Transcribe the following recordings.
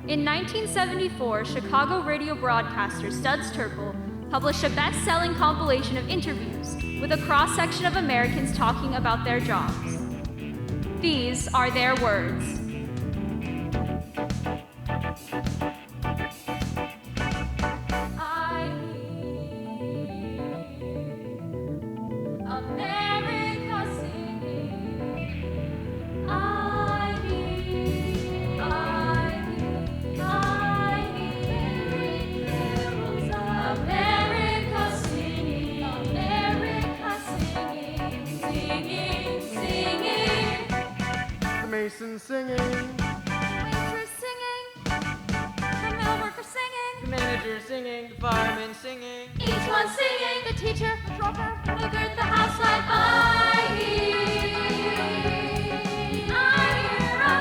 In 1974, Chicago radio broadcaster Studs Terkel published a best-selling compilation of interviews with a cross-section of Americans talking about their jobs. These are their words. Singing, waitress singing, the millworker singing, the manager singing, the fireman singing, each one singing, the teacher, the dropper, the good, the housewife. I hear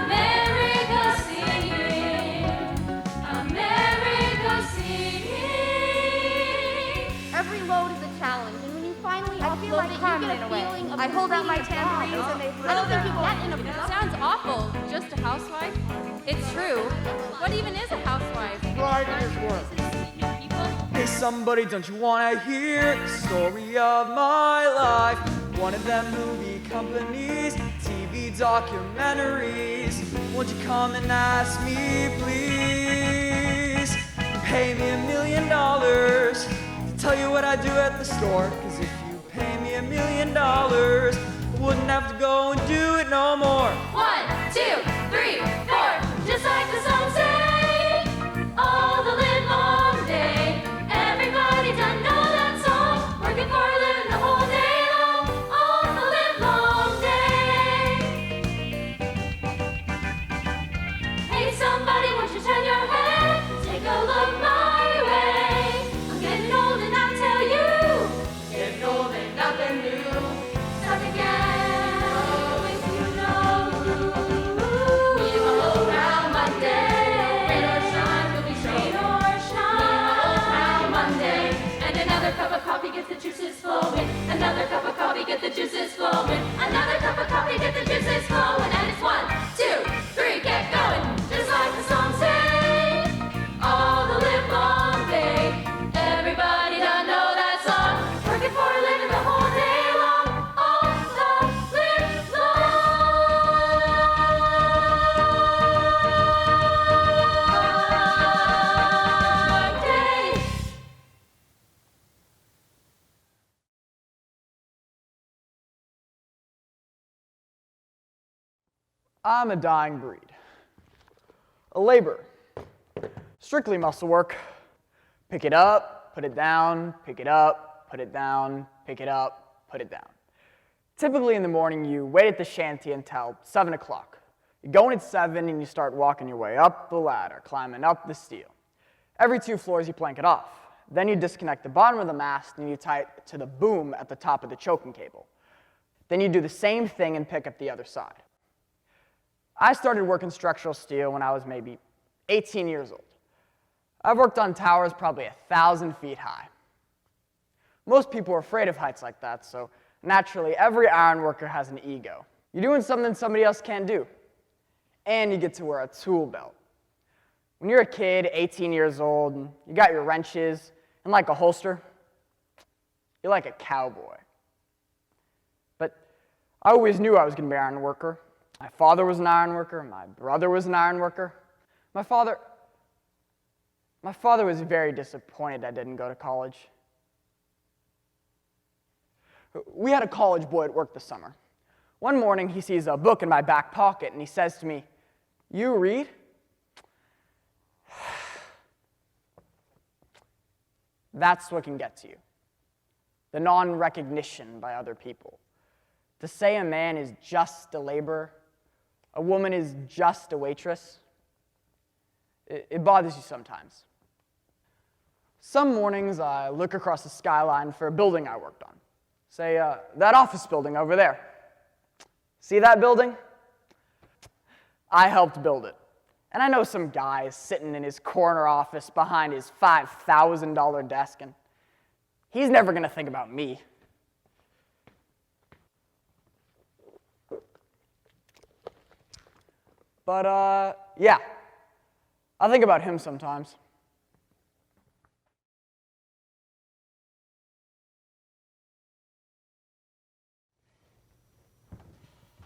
America singing. Every load is a challenge, and when you finally feel like upload it, Carmen you in get a a way. feeling of I hold out my completing a tambourines job. and they I throw don't think their you get in a That sounds awful. Just a housewife? It's true. What even is a housewife? riding his work. Hey somebody, don't you wanna hear the story of my life? One of them movie companies, TV documentaries. Won't you come and ask me, please? Pay me $1 million to tell you what I do at the store. Cause if you pay me $1 million, I wouldn't have to go and do it no more. 1, 2, 3, 4. Just like the song say, all the live long day. Everybody done know that song. Working for a living the whole day long. All the live long day. Hey somebody, won't you turn your head? Take a look my way. I'm getting old and I tell you, getting old ain't nothing new. Start again. Oh, if you know who. We will round Monday. Rain or shine, we'll be rain or shine. Round Monday. And another cup of coffee gets the juices flowing. Another cup of coffee gets the juices flowing. Another cup of coffee gets the juices flowing. And it's 1, 2, 3, get going. Just like the song say, all the live long day. Everybody done know that song. Working for a living the whole day long. All the live long day. I'm a dying breed. A laborer. Strictly muscle work. Pick it up, put it down, pick it up, put it down, pick it up, put it down. Typically in the morning, you wait at the shanty until 7 o'clock. You go in at 7 and you start walking your way up the ladder, climbing up the steel. Every 2 floors, you plank it off. Then you disconnect the bottom of the mast and you tie it to the boom at the top of the choking cable. Then you do the same thing and pick up the other side. I started working structural steel when I was maybe 18 years old. I've worked on towers probably 1,000 feet high. Most people are afraid of heights like that, so naturally every ironworker has an ego. You're doing something somebody else can't do. And you get to wear a tool belt. When you're a kid, 18 years old, and you got your wrenches and like a holster, you're like a cowboy. But I always knew I was going to be an ironworker. My father was an ironworker, my brother was an ironworker. My father was very disappointed I didn't go to college. We had a college boy at work this summer. One morning, he sees a book in my back pocket, and he says to me, "You read?" That's what can get to you. The non-recognition by other people. To say a man is just a laborer, a woman is just a waitress, it bothers you sometimes. Some mornings, I look across the skyline for a building I worked on. Say, that office building over there. See that building? I helped build it. And I know some guy sitting in his corner office behind his $5,000 desk, and he's never going to think about me. But, yeah, I think about him sometimes.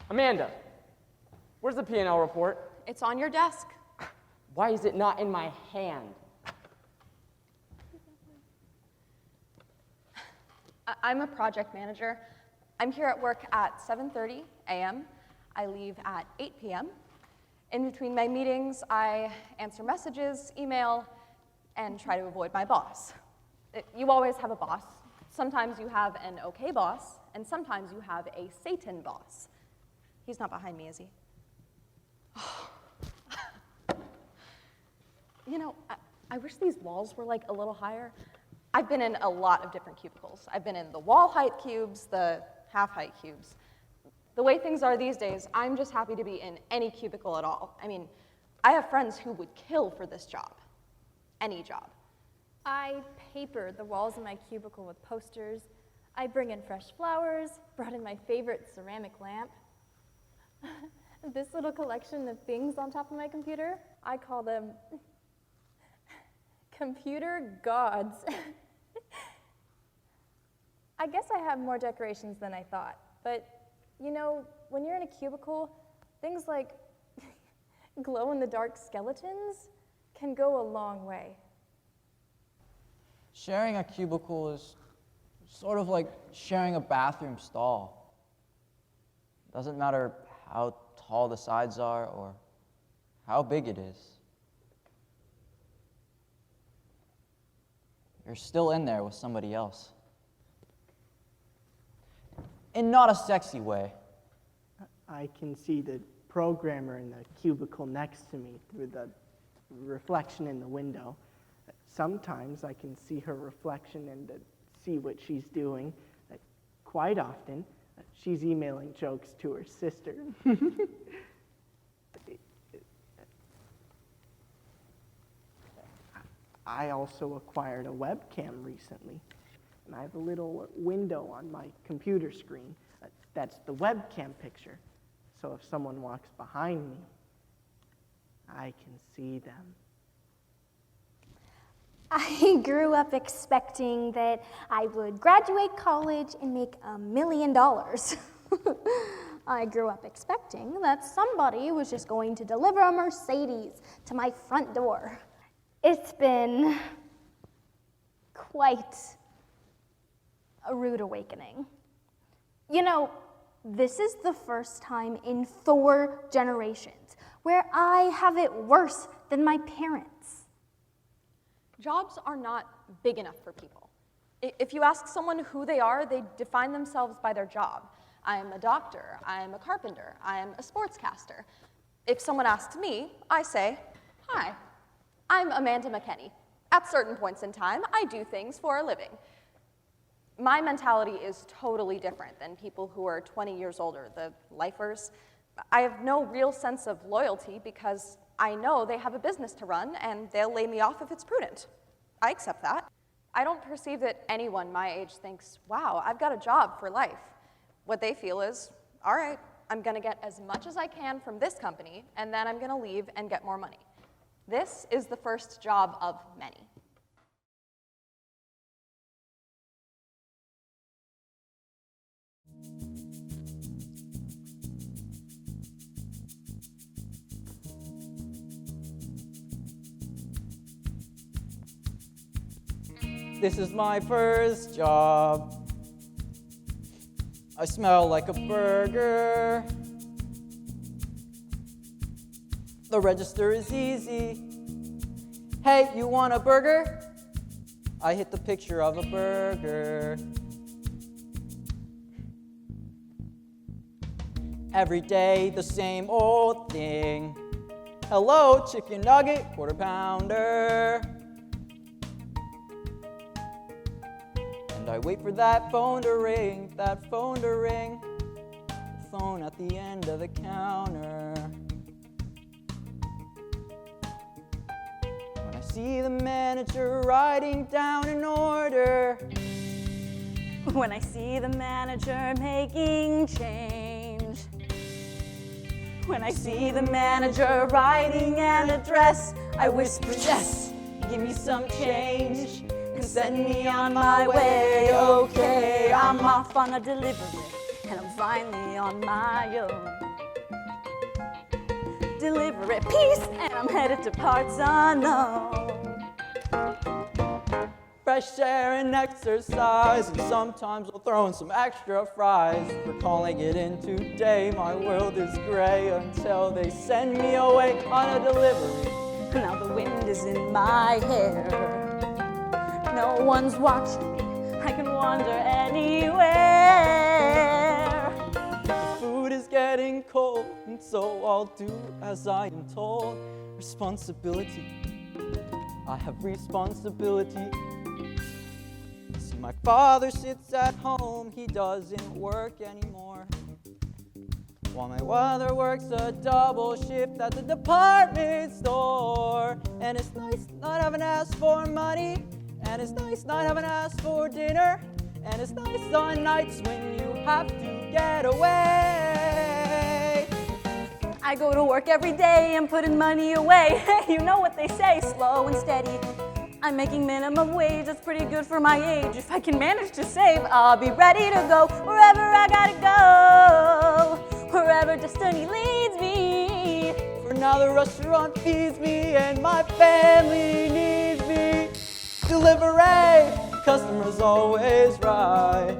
Amanda, where's the P&L report? It's on your desk. Why is it not in my hand? I'm a project manager. I'm here at work at 7:30 a.m. I leave at 8 p.m. In between my meetings, I answer messages, email, and try to avoid my boss. You always have a boss. Sometimes you have an okay boss, and sometimes you have a Satan boss. He's not behind me, is he? You know, I wish these walls were like a little higher. I've been in a lot of different cubicles. I've been in the wall height cubes, the half height cubes. The way things are these days, I'm just happy to be in any cubicle at all. I mean, I have friends who would kill for this job. Any job. I paper the walls in my cubicle with posters. I bring in fresh flowers, brought in my favorite ceramic lamp. This little collection of things on top of my computer, I call them computer gods. I guess I have more decorations than I thought, but you know, when you're in a cubicle, things like glow-in-the-dark skeletons can go a long way. Sharing a cubicle is sort of like sharing a bathroom stall. Doesn't matter how tall the sides are or how big it is. You're still in there with somebody else. In not a sexy way. I can see the programmer in the cubicle next to me through the reflection in the window. Sometimes I can see her reflection and see what she's doing. Quite often, she's emailing jokes to her sister. I also acquired a webcam recently, and I have a little window on my computer screen. That's the webcam picture. So if someone walks behind me, I can see them. I grew up expecting that I would graduate college and make $1 million. I grew up expecting that somebody was just going to deliver a Mercedes to my front door. It's been quite a rude awakening. You know, this is the first time in 4 generations where I have it worse than my parents. Jobs are not big enough for people. If you ask someone who they are, they define themselves by their job. I'm a doctor, I'm a carpenter, I'm a sportscaster. If someone asks me, I say, hi, I'm Amanda McKenney. At certain points in time, I do things for a living. My mentality is totally different than people who are 20 years older, the lifers. I have no real sense of loyalty because I know they have a business to run and they'll lay me off if it's prudent. I accept that. I don't perceive that anyone my age thinks, wow, I've got a job for life. What they feel is, all right, I'm gonna get as much as I can from this company and then I'm gonna leave and get more money. This is the first job of many. This is my first job. I smell like a burger. The register is easy. Hey, you want a burger? I hit the picture of a burger. Every day, the same old thing. Hello, chicken nugget, quarter pounder. And I wait for that phone to ring, that phone to ring. The phone at the end of the counter. When I see the manager writing down an order. When I see the manager making change. When I see the manager writing an address, I whisper, yes, give me some change and send me on my way. Okay, I'm off on a delivery and I'm finally on my own. Delivery peace, and I'm headed to parts unknown. Fresh air and exercise, and sometimes I'll throw in some extra fries. We're calling it in today, my world is gray until they send me away on a delivery. Now the wind is in my hair. No one's watching me, I can wander anywhere. The food is getting cold, and so I'll do as I am told. Responsibility, I have responsibility. See, my father sits at home, he doesn't work anymore. While my mother works a double shift at the department store. And it's nice not having asked for money, and it's nice not having asked for dinner, and it's nice on nights when you have to get away. I go to work every day and putting money away. You know what they say, slow and steady. I'm making minimum wage, that's pretty good for my age. If I can manage to save, I'll be ready to go wherever I gotta go, wherever destiny leads me. For now the restaurant feeds me and my family needs me. Delivery, customer's always right.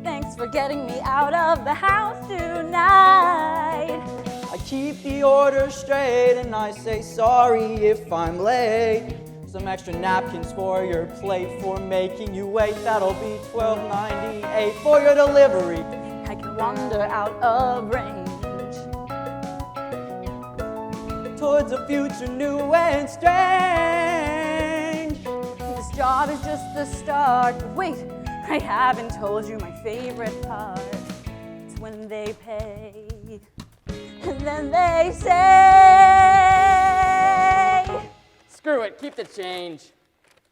Thanks for getting me out of the house tonight. I keep the order straight and I say sorry if I'm late. Some extra napkins for your plate for making you wait. That'll be $12.98 for your delivery. I can wander out of range towards a future new and strange. This job is just the start, but wait, I haven't told you my favorite part. It's when they pay, and then they say, Screw it, keep the change.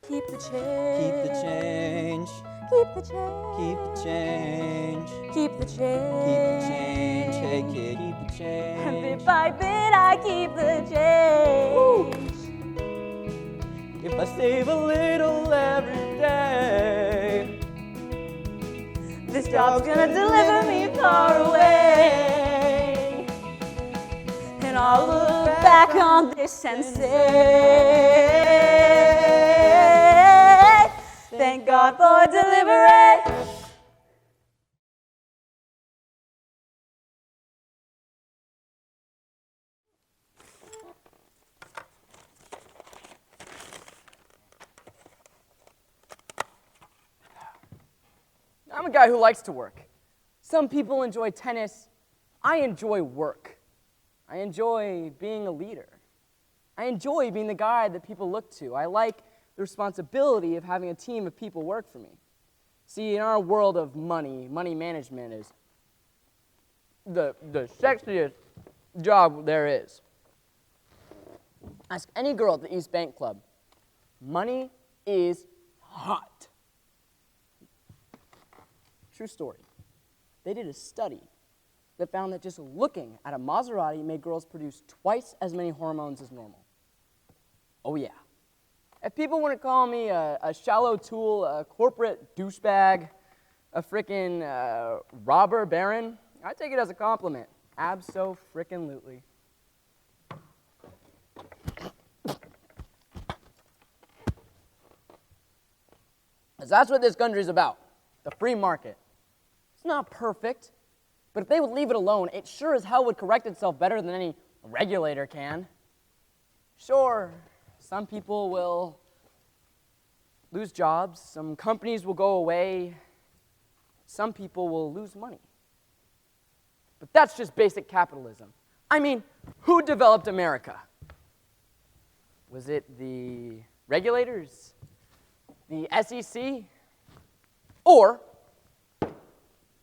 keep the change, Keep the change, keep the change, keep the change, keep the change, keep the change, hey kid, keep the change. And bit by bit I keep the change. If I save a little every day, This job's gonna deliver me far away. And I'll look back on this and say, thank God for delivery. I'm a guy who likes to work. Some people enjoy tennis. I enjoy work. I enjoy being a leader. I enjoy being the guy that people look to. I like the responsibility of having a team of people work for me. See, in our world of money, money management is the sexiest job there is. Ask any girl at the East Bank Club. Money is hot. True story. They did a study that found that just looking at a Maserati made girls produce twice as many hormones as normal. Oh yeah. If people want to call me a shallow tool, a corporate douchebag, a frickin' robber baron, I take it as a compliment. Abso-frickin-lutely. Because that's what this country's about, the free market. It's not perfect, but if they would leave it alone, it sure as hell would correct itself better than any regulator can. Sure, some people will lose jobs, some companies will go away, some people will lose money. But that's just basic capitalism. I mean, who developed America? Was it the regulators? The SEC? Or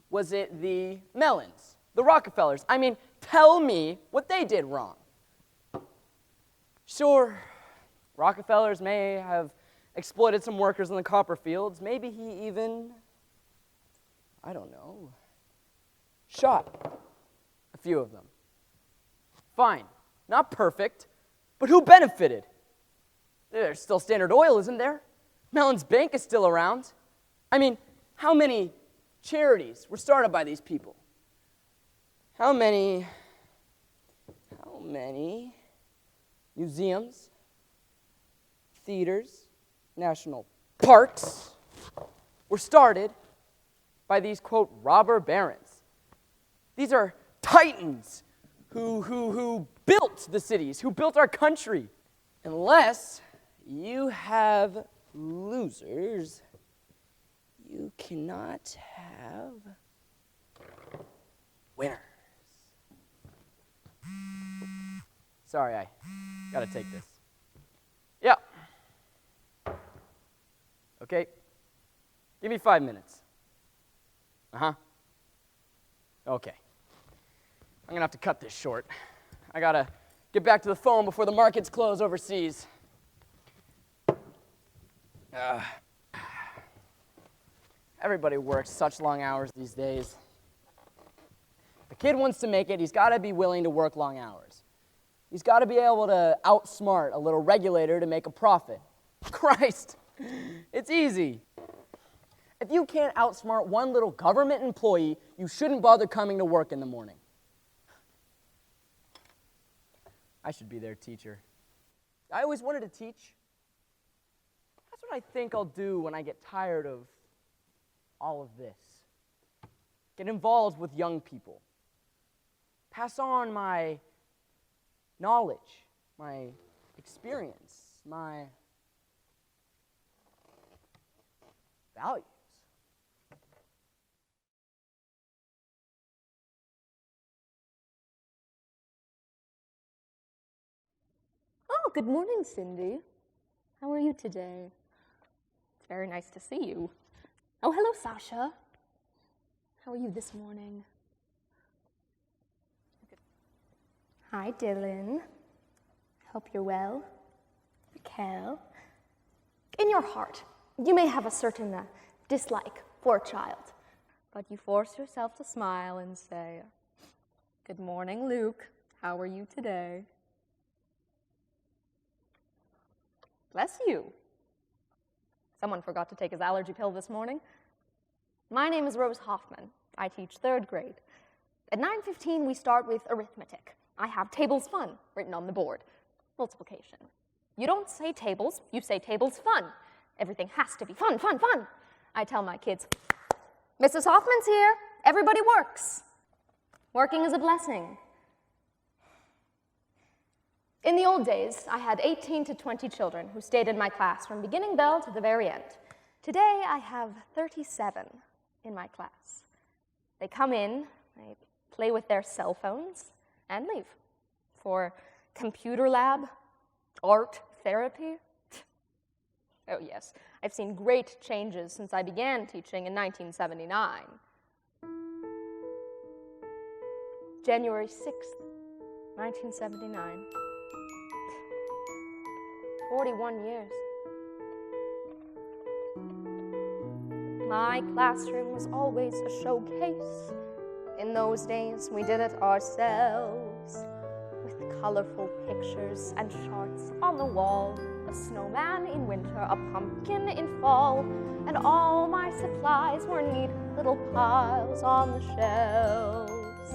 was it the Mellons, the Rockefellers? I mean, tell me what they did wrong. Sure, Rockefellers may have exploited some workers in the copper fields. Maybe he even, I don't know, shot few of them. Fine, not perfect, but who benefited? There's still Standard Oil, isn't there? Mellon's Bank is still around. I mean, how many charities were started by these people? How many museums, theaters, national parks were started by these, quote, robber barons? These are titans who built the cities, who built our country. Unless you have losers, you cannot have winners. Sorry, I gotta take this. Yeah. Okay. Give me 5 minutes. Okay. I'm gonna have to cut this short. I gotta get back to the phone before the markets close overseas. Everybody works such long hours these days. If a kid wants to make it, he's gotta be willing to work long hours. He's gotta be able to outsmart a little regulator to make a profit. Christ, it's easy. If you can't outsmart one little government employee, you shouldn't bother coming to work in the morning. I should be their teacher. I always wanted to teach. That's what I think I'll do when I get tired of all of this. Get involved with young people. Pass on my knowledge, my experience, my values. Oh, good morning, Cindy. How are you today? It's very nice to see you. Oh, hello, Sasha. How are you this morning? Hi, Dylan. Hope you're well. Raquel. In your heart, you may have a certain dislike for a child, but you force yourself to smile and say, "Good morning, Luke. How are you today?" Bless you. Someone forgot to take his allergy pill this morning. My name is Rose Hoffman. I teach 3rd grade. At 9:15, we start with arithmetic. I have tables fun written on the board. Multiplication. You don't say tables, you say tables fun. Everything has to be fun, fun, fun. I tell my kids, Mrs. Hoffman's here. Everybody works. Working is a blessing. In the old days, I had 18 to 20 children who stayed in my class from beginning bell to the very end. Today, I have 37 in my class. They come in, they play with their cell phones, and leave for computer lab, art therapy. Oh yes, I've seen great changes since I began teaching in 1979. January 6th, 1979. 41 years. My classroom was always a showcase. In those days, we did it ourselves, with colorful pictures and charts on the wall, a snowman in winter, a pumpkin in fall, and all my supplies were neat little piles on the shelves.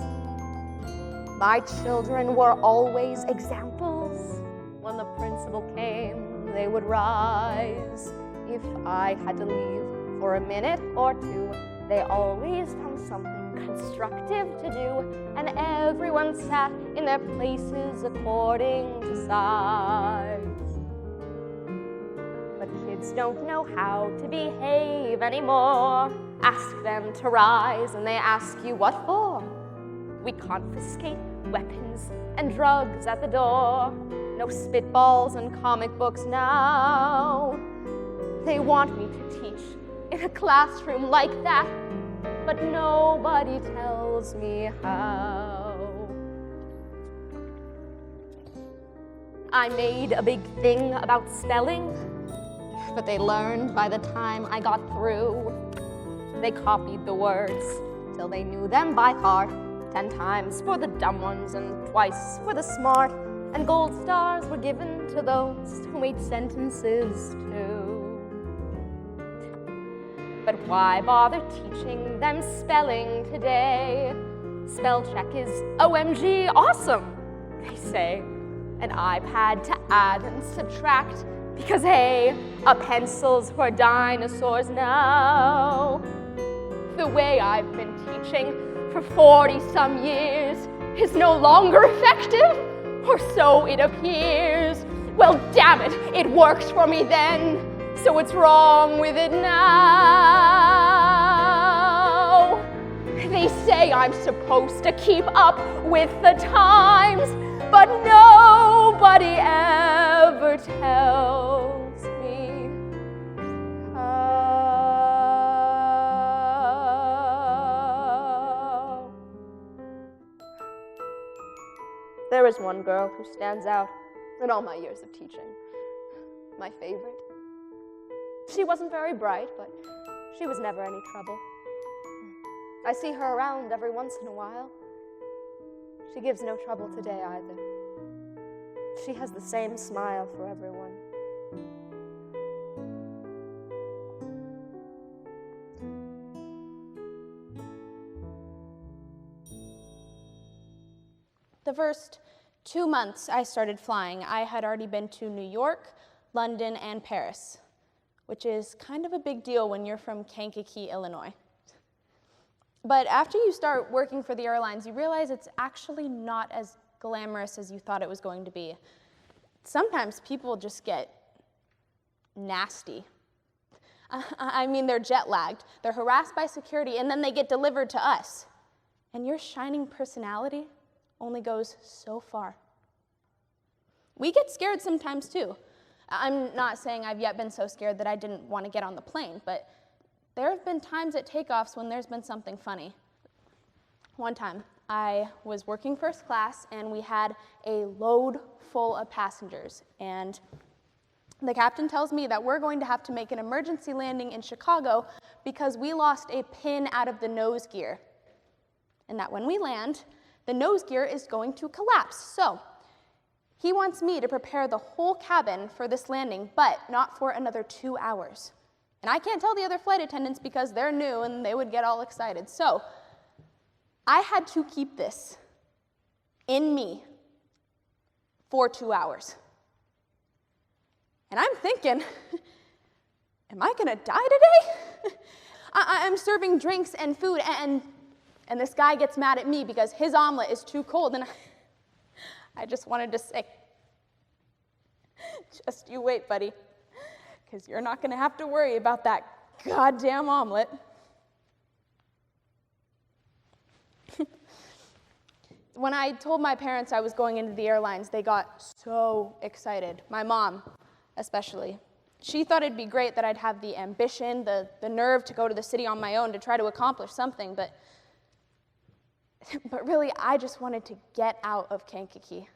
My children were always examples. When the principal came, they would rise. If I had to leave for a minute or two, they always found something constructive to do, and everyone sat in their places according to size. But kids don't know how to behave anymore. Ask them to rise, and they ask you what for. We confiscate weapons and drugs at the door. No spitballs and comic books now. They want me to teach in a classroom like that, but nobody tells me how. I made a big thing about spelling, but they learned by the time I got through. They copied the words till they knew them by heart, 10 times for the dumb ones and twice for the smart, and gold stars were given to those who made sentences too. But why bother teaching them spelling today? Spell check is OMG awesome, they say. An iPad to add and subtract, because hey, a pencil's for dinosaurs now. The way I've been teaching for 40-some years is no longer effective, or so it appears. Well, damn it, it works for me then, so what's wrong with it now? They say I'm supposed to keep up with the times, but nobody ever tells me how. There is one girl who stands out in all my years of teaching. My favorite. She wasn't very bright, but she was never any trouble. I see her around every once in a while. She gives no trouble today either. She has the same smile for everyone. The first 2 months I started flying, I had already been to New York, London, and Paris, which is kind of a big deal when you're from Kankakee, Illinois. But after you start working for the airlines, you realize it's actually not as glamorous as you thought it was going to be. Sometimes people just get nasty. I mean, they're jet lagged, they're harassed by security, and then they get delivered to us. And your shining personality only goes so far. We get scared sometimes too. I'm not saying I've yet been so scared that I didn't want to get on the plane, but there have been times at takeoffs when there's been something funny. One time, I was working first class and we had a load full of passengers, and the captain tells me that we're going to have to make an emergency landing in Chicago because we lost a pin out of the nose gear, and that when we land, the nose gear is going to collapse. So he wants me to prepare the whole cabin for this landing, but not for another 2 hours. And I can't tell the other flight attendants because they're new and they would get all excited. So I had to keep this in me for 2 hours. And I'm thinking, am I gonna die today? I'm serving drinks and food, and this guy gets mad at me because his omelet is too cold, and I just wanted to say, just you wait, buddy, because you're not gonna have to worry about that goddamn omelet. When I told my parents I was going into the airlines, they got so excited. My mom, especially. She thought it'd be great that I'd have the ambition, the nerve to go to the city on my own to try to accomplish something, but really, I just wanted to get out of Kankakee.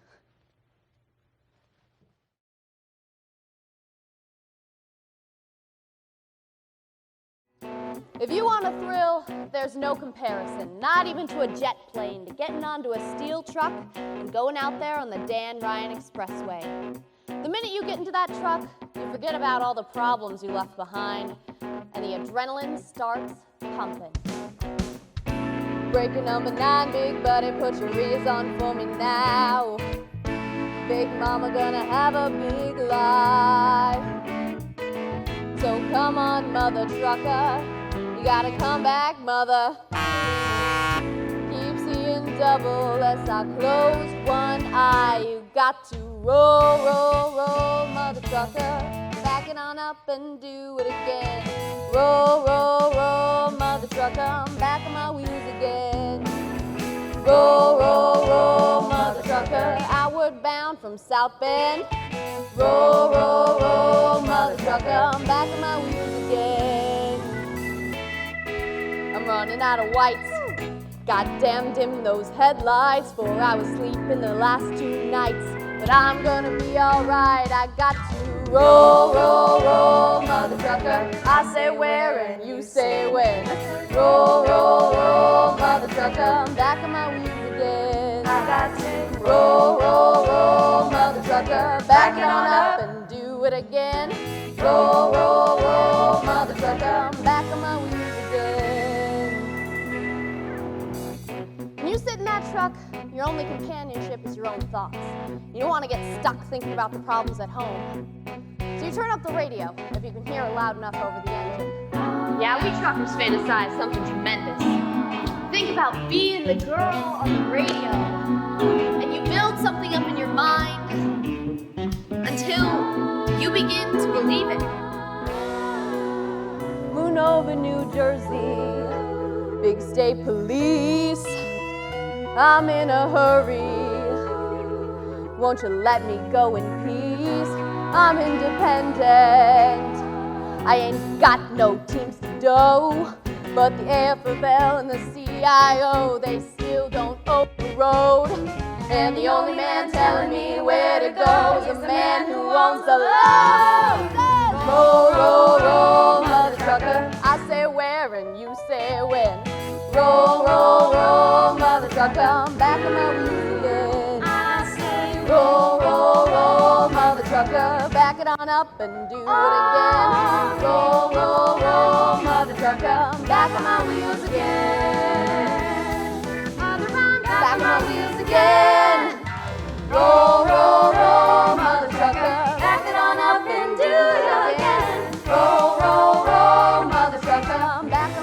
If you want a thrill, there's no comparison, not even to a jet plane, to getting onto a steel truck and going out there on the Dan Ryan Expressway. The minute you get into that truck, you forget about all the problems you left behind, and the adrenaline starts pumping. Breaker number 9, big buddy, put your ears on for me now. Big mama gonna have a big life. So come on, mother trucker, you gotta come back, mother. Keep seeing double as I close one eye. You got to roll, roll, roll, mother trucker. Back it on up and do it again. Roll, roll, roll, mother trucker. I'm back on my wheels again. Roll, roll, roll, mother trucker. Outward bound from South Bend. Roll, roll, roll, mother trucker. I'm back on my wheels again. I'm running out of whites. Goddamn dim those headlights. 4 hours sleep in the last 2 nights. But I'm gonna be alright. I got to roll, roll, roll, mother trucker. I say where and you say when. Roll, roll, roll, mother trucker. I'm back on my wheels got to roll, roll, roll, mother trucker, back it on up and do it again. Roll, roll, roll, mother trucker, I'm back on my wheels again. When you sit in that truck, your only companionship is your own thoughts. You don't want to get stuck thinking about the problems at home. So you turn up the radio, if you can hear it loud enough over the engine. Yeah, we truckers fantasize something tremendous. Think about being the girl on the radio, and you build something up in your mind until you begin to believe it. Moon over New Jersey, big state police. I'm in a hurry. Won't you let me go in peace? I'm independent. I ain't got no teams to do, but the AFL and the CIO, they still don't own the road. And the only man telling me where to go is the man who owns the load. Roll, roll, roll, mother trucker. I say where and you say when. Roll, roll, roll, mother trucker. I'm back on my wheels again. I say roll, roll, roll, mother trucker. Back it on up and do it again. Roll, roll, roll, mother trucker. I'm back on my wheels again. Back on my wheels again. Roll, roll, roll, mother trucker. Back it on up and do it again. Roll, roll, roll, mother trucker. I'm back on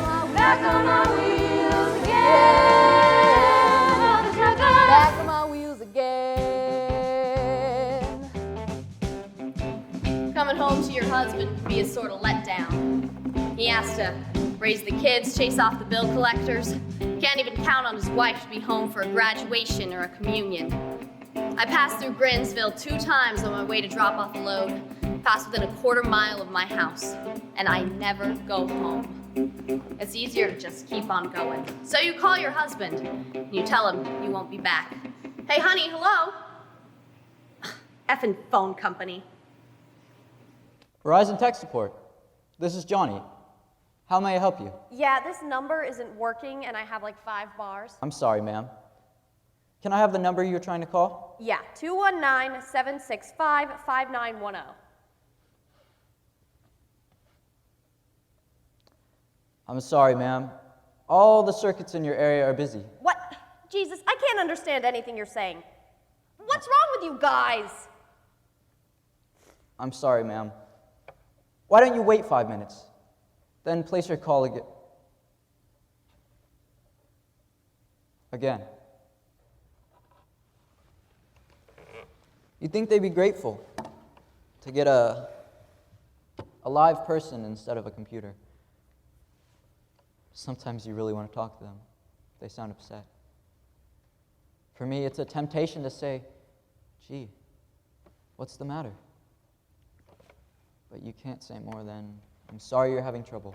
my wheels again. Mother trucker. Back on my wheels again. Coming home to your husband can be a sort of letdown. He has to raise the kids, chase off the bill collectors. Can't even count on his wife to be home for a graduation or a communion. I passed through Grinsville 2 times on my way to drop off a load, passed within a quarter mile of my house, and I never go home. It's easier to just keep on going. So you call your husband, and you tell him you won't be back. Hey, honey, hello? Effing phone company. Verizon Tech Support. This is Johnny. How may I help you? Yeah, this number isn't working and I have like 5 bars. I'm sorry, ma'am. Can I have the number you're trying to call? Yeah, 219-765-5910. I'm sorry, ma'am. All the circuits in your area are busy. What? Jesus, I can't understand anything you're saying. What's wrong with you guys? I'm sorry, ma'am. Why don't you wait 5 minutes? Then place your call again. You'd think they'd be grateful to get a live person instead of a computer. Sometimes you really want to talk to them. They sound upset. For me, it's a temptation to say, gee, what's the matter? But you can't say more than, I'm sorry you're having trouble.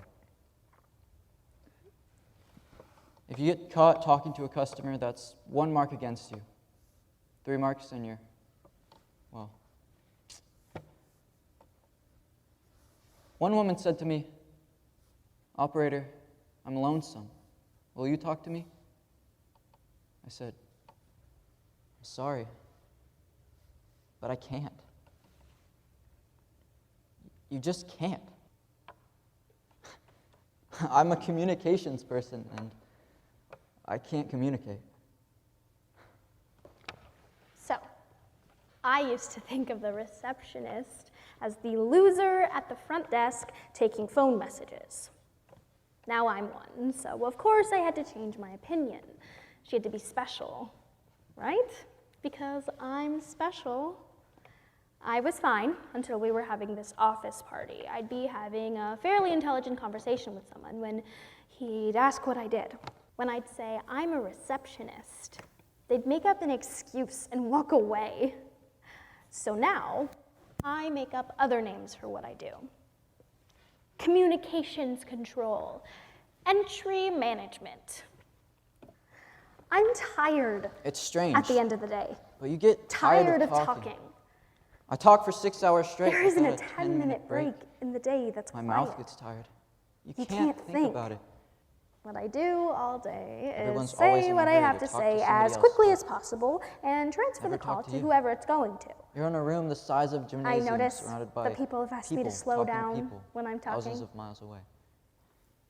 If you get caught talking to a customer, that's 1 mark against you. 3 marks and you're, well. One woman said to me, "Operator, I'm lonesome. Will you talk to me?" I said, "I'm sorry, but I can't." You just can't. I'm a communications person, and I can't communicate. So, I used to think of the receptionist as the loser at the front desk taking phone messages. Now I'm one, so of course I had to change my opinion. She had to be special, right? Because I'm special. I was fine until we were having this office party. I'd be having a fairly intelligent conversation with someone when he'd ask what I did. When I'd say, "I'm a receptionist," they'd make up an excuse and walk away. So now, I make up other names for what I do. Communications control, entry management. I'm tired. It's strange. At the end of the day. But you get tired of talking. I talk for 6 hours straight. There isn't a without 10-minute break in the day that's My quiet. mouth gets tired. You You can't can't think about it. What I do all day is Everyone's always say in a what I hurry have to to talk to say somebody as else quickly first. as possible and transfer Never the call talk to to you. whoever it's going to. You're in a room the size of I gymnasium, notice surrounded by that people have asked me to people slow talking to down people, when I'm thousands talking. of miles away.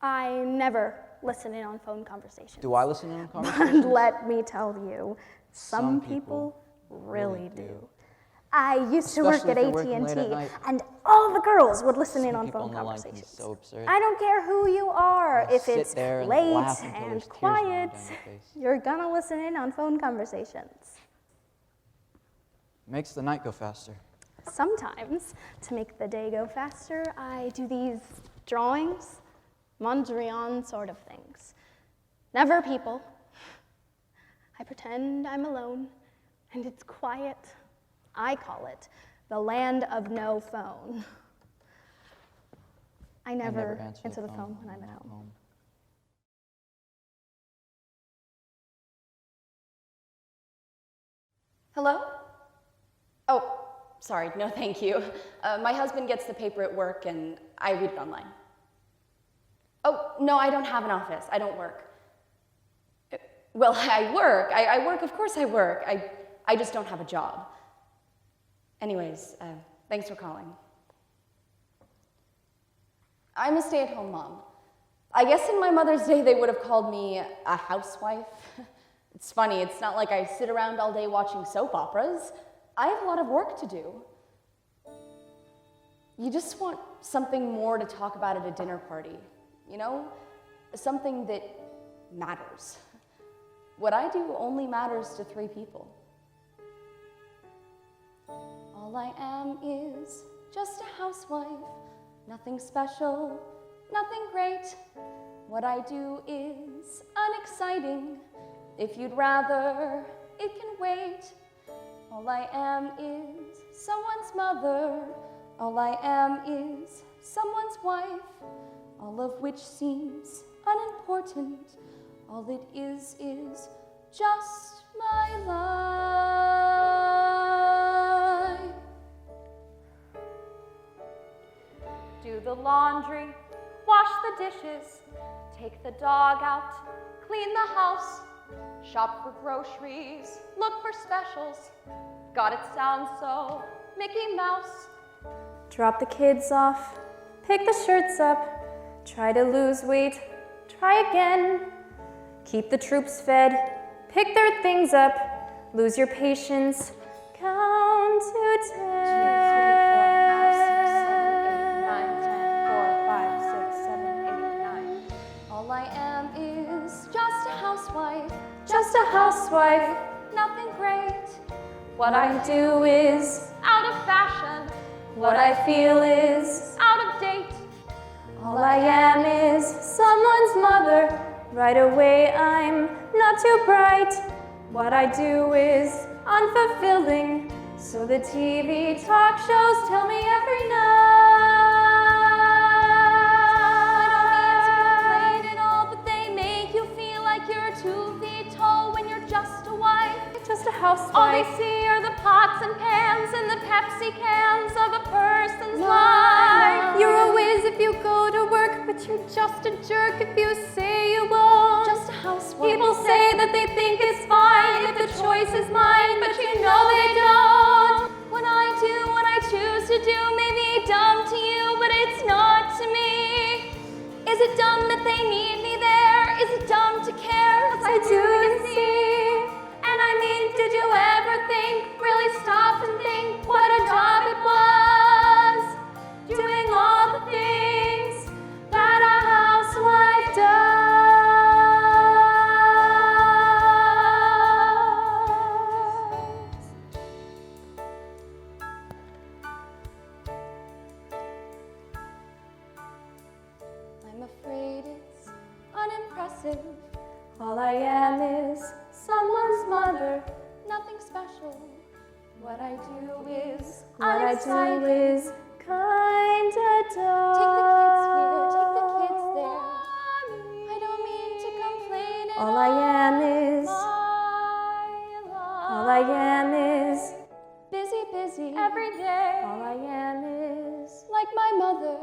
I never listen in on phone conversations. Do I listen in on But conversations? let me tell you, some people really do. I used to work Especially at if you're working late at AT&T, night. and all the girls would listen in Some on people phone on the line can be conversations. so absurd. I don't care who you are. They'll If sit it's there and late laugh until and there's tears quiet, rolling down their face. you're gonna listen in on phone conversations. Makes the night go faster. Sometimes, to make the day go faster, I do these drawings, Mondrian sort of things. Never people. I pretend I'm alone, and it's quiet. I call it the land of no phone. I never answer the phone when I'm at home. Hello? Oh, sorry, no thank you. My husband gets the paper at work and I read it online. Oh, no, I don't have an office. I don't work. Well, I work. I work, of course I work. I just don't have a job. Anyways, thanks for calling. I'm a stay-at-home mom. I guess in my Mother's Day they would have called me a housewife. It's funny, it's not like I sit around all day watching soap operas. I have a lot of work to do. You just want something more to talk about at a dinner party, you know? Something that matters. What I do only matters to 3 people. All I am is just a housewife, nothing special, nothing great. What I do is unexciting. If you'd rather, it can wait. All I am is someone's mother. All I am is someone's wife. All of which seems unimportant. All it is just my life. Do the laundry, wash the dishes, take the dog out, clean the house, shop for groceries, look for specials. God, it sounds so Mickey Mouse. Drop the kids off, pick the shirts up, try to lose weight, try again. Keep the troops fed, pick their things up, lose your patience, count to 10. All I am is just a housewife, Just a housewife, nothing great. what I do is, Out of fashion, what I feel is, out of date. all I am is someone's mother. Right away I'm not too bright. What I do is unfulfilling, so the TV talk shows tell me every night. I don't mean to complain at all, but they make you feel like you're 2 feet tall when you're just a wife. Just a housewife. All they see are the pots and pans and the Pepsi cans of a person's life. You're a whiz if you go to work, but you're just a jerk if you say you won't. Just a housewife. People say that they think it's fine if the choice is mine, but you know they don't. When I do what I choose to do, may be dumb to you, but it's not to me. Is it dumb that they need me there? Is it dumb to care? I do see. And I mean, did you ever think, really stop and think what a job it was? Doing all the things that a housewife does. I'm afraid it's unimpressive, All I am is someone's mother. nothing special. What I do is What I do is kinda dull. take the kids here, take the kids there. I don't mean to complain at All I am is, all I am is, busy, busy, Every day. all I am is, like my mother.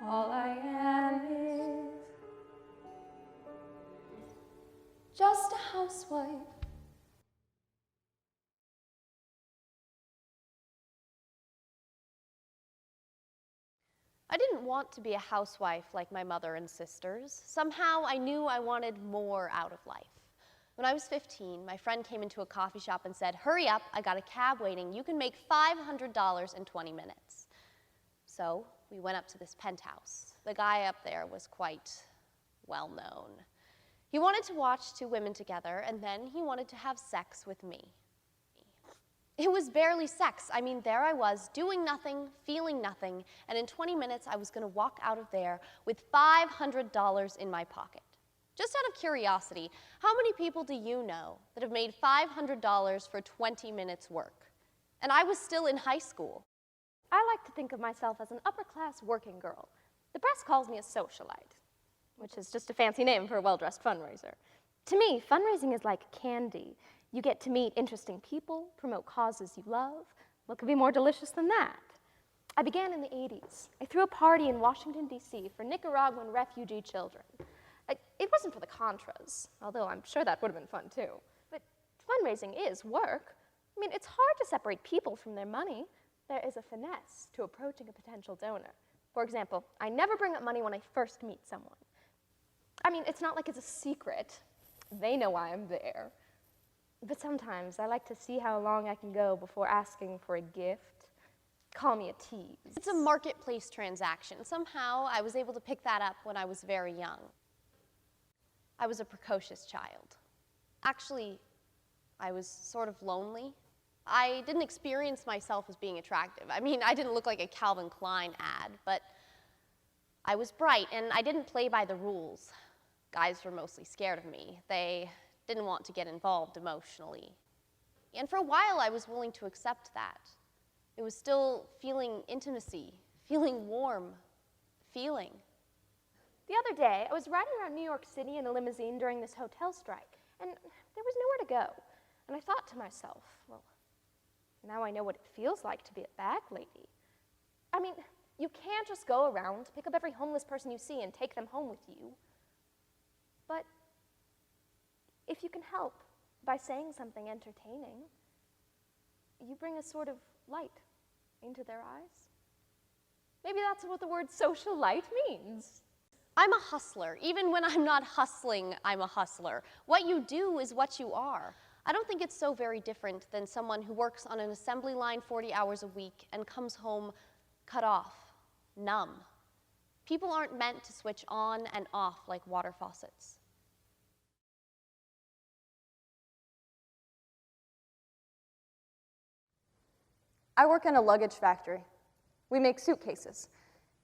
all I am is. just a housewife. I didn't want to be a housewife like my mother and sisters. Somehow I knew I wanted more out of life. When I was 15, my friend came into a coffee shop and said, "Hurry up, I got a cab waiting. You can make $500 in 20 minutes. So we went up to this penthouse. The guy up there was quite well known. He wanted to watch two women together, and then he wanted to have sex with me. It was barely sex. I mean, there I was, doing nothing, feeling nothing, and in 20 minutes I was going to walk out of there with $500 in my pocket. Just out of curiosity, how many people do you know that have made $500 for 20 minutes work? And I was still in high school. I like to think of myself as an upper-class working girl. The press calls me a socialite, which is just a fancy name for a well-dressed fundraiser. To me, fundraising is like candy. You get to meet interesting people, promote causes you love. What could be more delicious than that? I began in the 80s. I threw a party in Washington, D.C. for Nicaraguan refugee children. It wasn't for the Contras, although I'm sure that would have been fun too. But fundraising is work. I mean, it's hard to separate people from their money. There is a finesse to approaching a potential donor. For example, I never bring up money when I first meet someone. I mean, it's not like it's a secret. They know I am there. But sometimes I like to see how long I can go before asking for a gift. Call me a tease. It's a marketplace transaction. Somehow I was able to pick that up when I was very young. I was a precocious child. Actually, I was sort of lonely. I didn't experience myself as being attractive. I mean, I didn't look like a Calvin Klein ad, but I was bright and I didn't play by the rules. Guys were mostly scared of me. They didn't want to get involved emotionally. And for a while, I was willing to accept that. It was still feeling intimacy, feeling warm, feeling. The other day, I was riding around New York City in a limousine during this hotel strike, and there was nowhere to go. And I thought to myself, well, now I know what it feels like to be a bag lady. I mean, you can't just go around, pick up every homeless person you see, and take them home with you. But if you can help by saying something entertaining, you bring a sort of light into their eyes. Maybe that's what the word socialite means. I'm a hustler. Even when I'm not hustling, I'm a hustler. What you do is what you are. I don't think it's so very different than someone who works on an assembly line 40 hours a week and comes home cut off, numb. People aren't meant to switch on and off like water faucets. I work in a luggage factory. We make suitcases.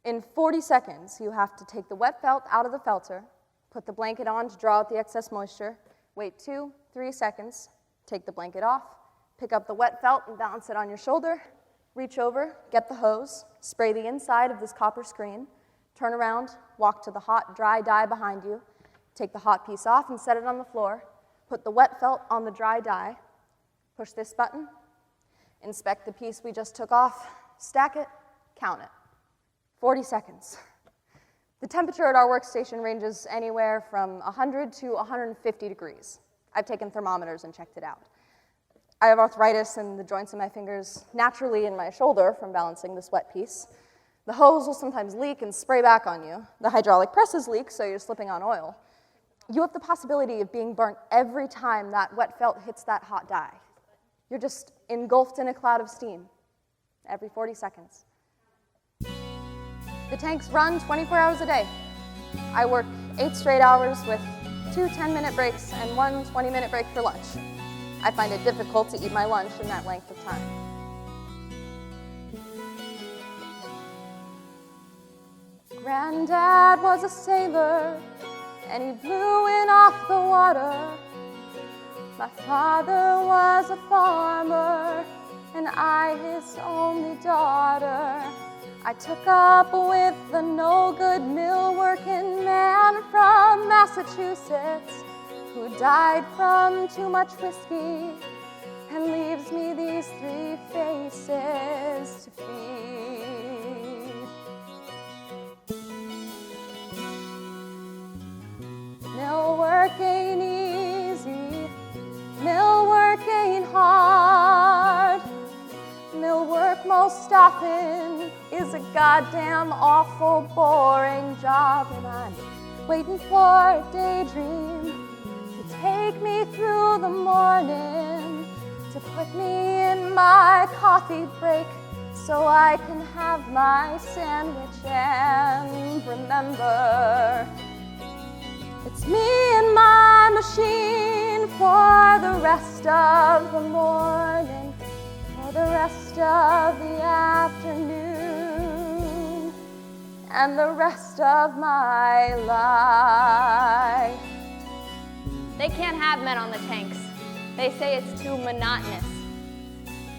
In 40 seconds, you have to take the wet felt out of the felter, put the blanket on to draw out the excess moisture, wait 2-3 seconds, take the blanket off, pick up the wet felt and balance it on your shoulder, reach over, get the hose, spray the inside of this copper screen, turn around, walk to the hot, dry dye behind you, take the hot piece off and set it on the floor, put the wet felt on the dry dye, push this button, inspect the piece we just took off, stack it, count it. 40 seconds. The temperature at our workstation ranges anywhere from 100 to 150 degrees. I've taken thermometers and checked it out. I have arthritis in the joints of my fingers, naturally in my shoulder from balancing this wet piece. The hose will sometimes leak and spray back on you. The hydraulic presses leak, so you're slipping on oil. You have the possibility of being burnt every time that wet felt hits that hot dye. You're just engulfed in a cloud of steam every 40 seconds. The tanks run 24 hours a day. I work 8 straight hours with 2 10-minute breaks and 1 20-minute break for lunch. I find it difficult to eat my lunch in that length of time. Granddad was a sailor, and he blew in off the water. My father was a farmer, and I his only daughter. I took up with the no-good mill-working man from Massachusetts who died from too much whiskey and leaves me these 3 faces to feed. Millwork ain't often is a goddamn awful boring job, and I'm waiting for a daydream to take me through the morning, to put me in my coffee break so I can have my sandwich and remember it's me and my machine for the rest of the morning, for the rest of the afternoon, and the rest of my life. They can't have men on the tanks. They say it's too monotonous.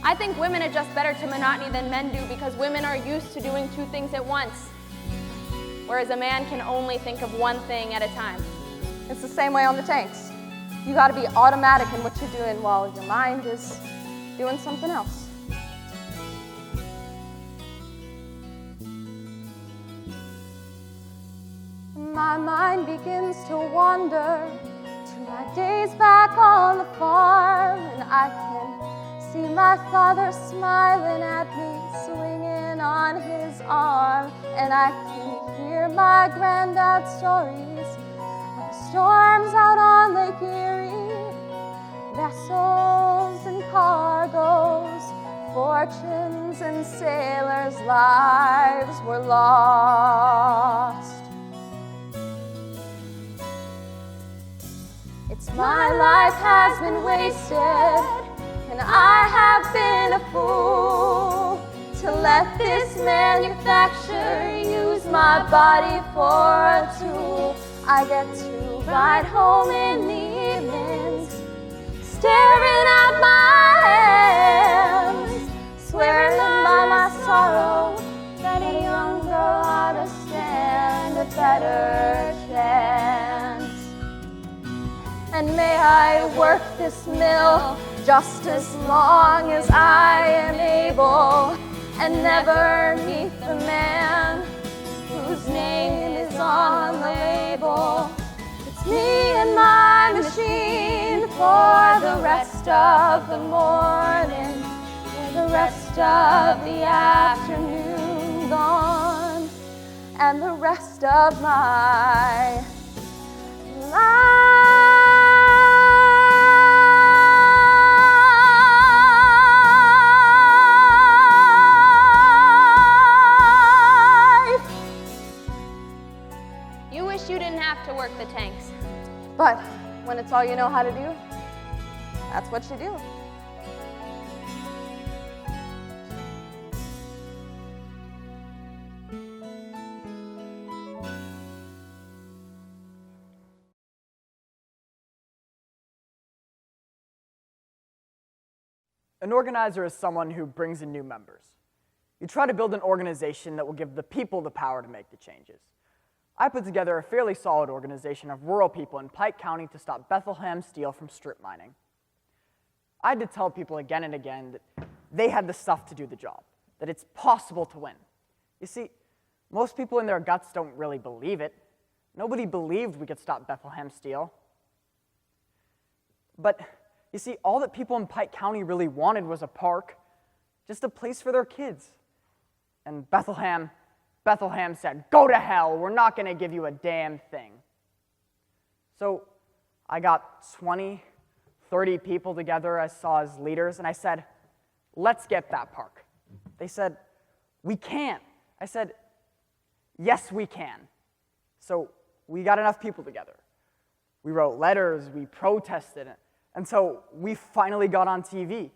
I think women adjust better to monotony than men do because women are used to doing two things at once, whereas a man can only think of one thing at a time. It's the same way on the tanks. You gotta be automatic in what you're doing while your mind is doing something else. My mind begins to wander to my days back on the farm, and I can see my father smiling at me, swinging on his arm, and I can hear my granddad's stories of the storms out on Lake Erie, vessels and cargoes, fortunes and sailors' lives were lost. It's my life has been wasted, and I have been a fool to let this manufacturer use my body for a tool. I get to ride home in the evenings, staring at my hands, swearing by my sorrow that a young girl ought to stand a better chance. And may I work this mill just as long as I am able, and never meet the man whose name is on the label. It's me and my machine for the rest of the morning, for the rest of the afternoon gone, and the rest of my life. To work the tanks. But when it's all you know how to do, that's what you do. An organizer is someone who brings in new members. You try to build an organization that will give the people the power to make the changes. I put together a fairly solid organization of rural people in Pike County to stop Bethlehem Steel from strip mining. I had to tell people again and again that they had the stuff to do the job, that it's possible to win. You see, most people in their guts don't really believe it. Nobody believed we could stop Bethlehem Steel. But you see, all that people in Pike County really wanted was a park, just a place for their kids. And Bethlehem said, "Go to hell, we're not going to give you a damn thing." So I got 20, 30 people together I saw as leaders, and I said, "Let's get that park." They said, "We can't." I said, "Yes, we can." So we got enough people together. We wrote letters, we protested, and so we finally got on TV.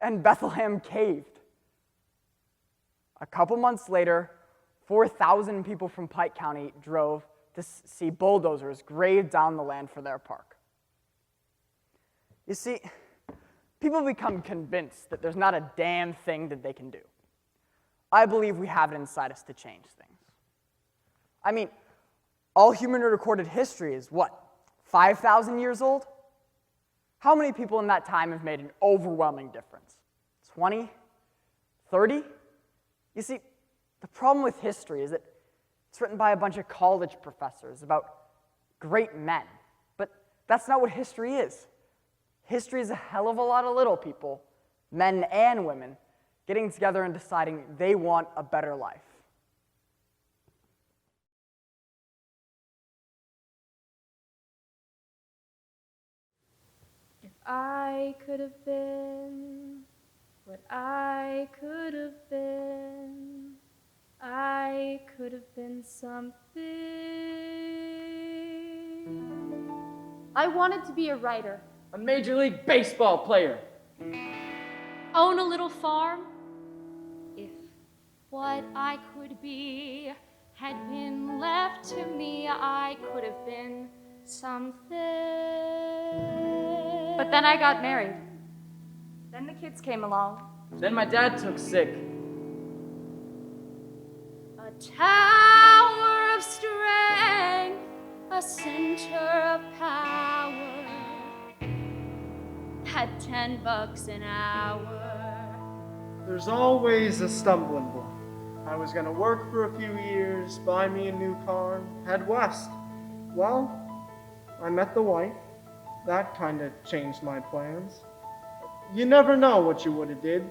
And Bethlehem caved. A couple months later, 4,000 people from Pike County drove to see bulldozers grade down the land for their park. You see, people become convinced that there's not a damn thing that they can do. I believe we have it inside us to change things. I mean, all human recorded history is what, 5,000 years old? How many people in that time have made an overwhelming difference? 20? 30? You see, the problem with history is that it's written by a bunch of college professors about great men. But that's not what history is. History is a hell of a lot of little people, men and women, getting together and deciding they want a better life. If I could have been what I could have been, I could have been something. I wanted to be a writer. A Major League Baseball player. Own a little farm. If what I could be had been left to me, I could have been something. But then I got married. Then the kids came along. Then my dad took sick. A tower of strength, a center of power, had $10 an hour. There's always a stumbling block. I was gonna work for a few years, buy me a new car, head west. Well, I met the wife. That kinda changed my plans. You never know what you would've did.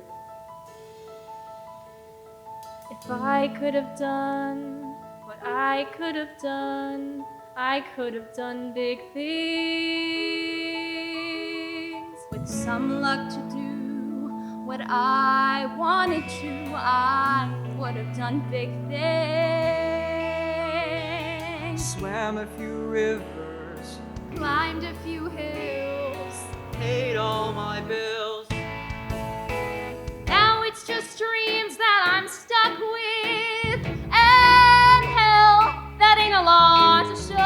If I could have done what I could have done, I could have done big things. With some luck to do what I wanted to, I would have done big things. Swam a few rivers, Climbed a few hills, paid all my bills. Now it's just dreams that I'm stuck with, and hell, that ain't a lot to show.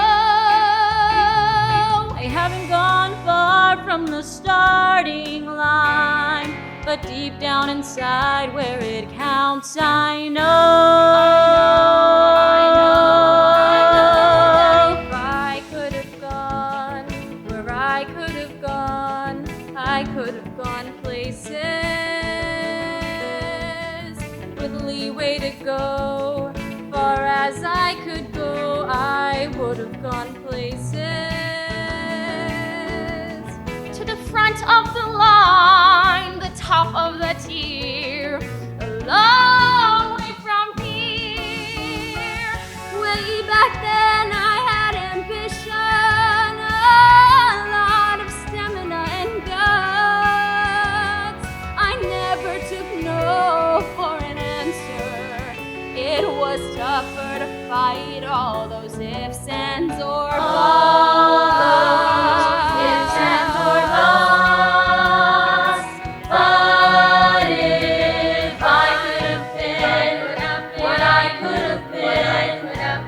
I haven't gone far from the starting line, but deep down inside where it counts, I know. That if I could have gone where I could have gone, I could have gone places with leeway to go. Far as I could go, I would have gone places. To the front of the line, the top of the tier, a long way from here. way back then I had ambition, a lot of stamina and guts. I never took no for an answer. It was tougher to fight all those ifs, ands, or buts. Ifs, ands, or buts. But if I could have been what I could have been,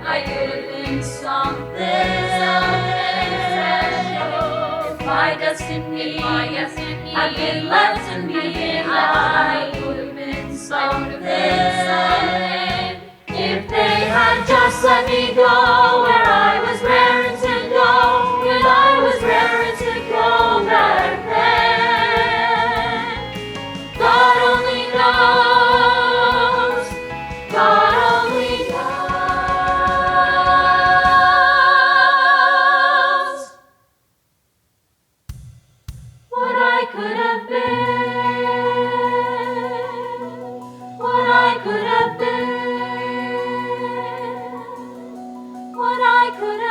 I could have been something special. If my destiny had been left to me, I would have been something. If they had just let me go where I was raring to go, when I was raring to go back then. God only knows, God only knows what I could have been, what I could have been, what I could have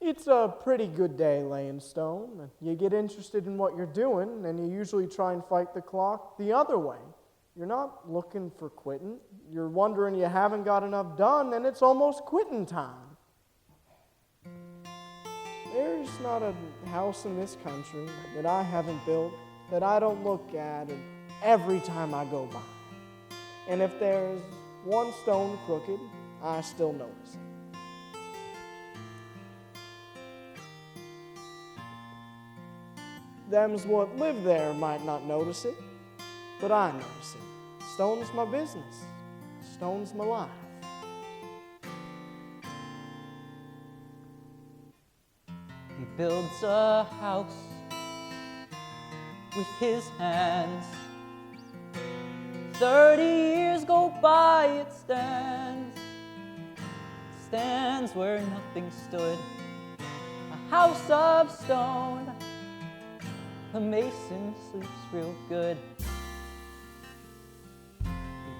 It's a pretty good day laying stone. You get interested in what you're doing, and you usually try and fight the clock the other way. You're not looking for quitting. You're wondering you haven't got enough done, and it's almost quitting time. There's not a house in this country that I haven't built that I don't look at every time I go by. And if there's one stone crooked, I still notice it. Them's what live there might not notice it, but I notice it. Stone's my business. Stone's my life. He builds a house with his hands. 30 years go by, it stands where nothing stood. A house of stone. The mason sleeps real good. He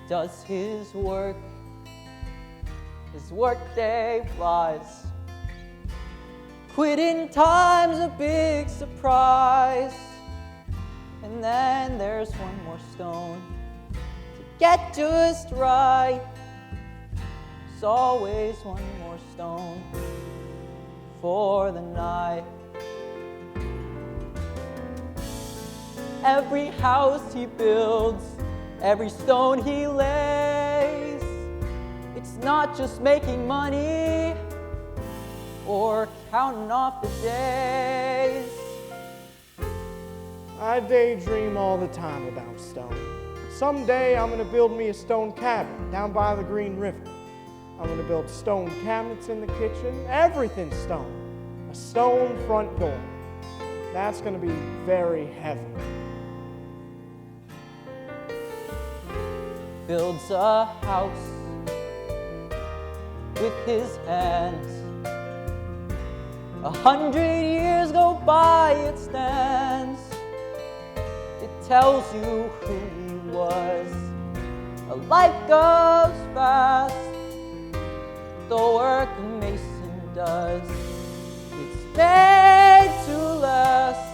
does his work day flies. Quitting time's a big surprise. And then there's one more stone to get just right. There's always one more stone for the night. Every house he builds, every stone he lays, it's not just making money or counting off the days. I daydream all the time about stone. Someday I'm going to build me a stone cabin down by the Green River. I'm going to build stone cabinets in the kitchen, everything's stone. A stone front door. That's going to be very heavy. Builds a house with his hands. 100 years go by, it stands. It tells you who he was. A life goes fast. The work a mason does, it's made to last.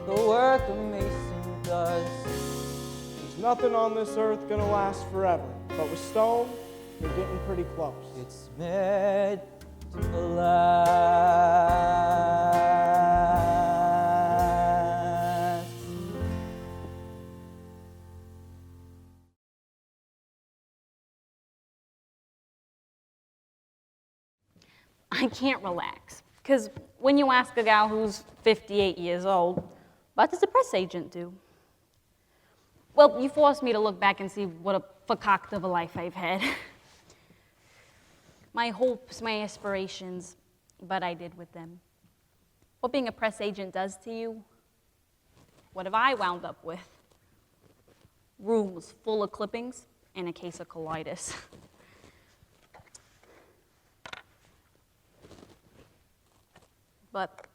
The work a mason does. There's nothing on this earth gonna last forever, but with stone, you're getting pretty close. It's made to last. I can't relax, because when you ask a gal who's 58 years old, what does a press agent do? Well, you forced me to look back and see what a fakakta of a life I've had. My hopes, my aspirations, but I did with them. What being a press agent does to you, what have I wound up with? Rooms full of clippings and a case of colitis. But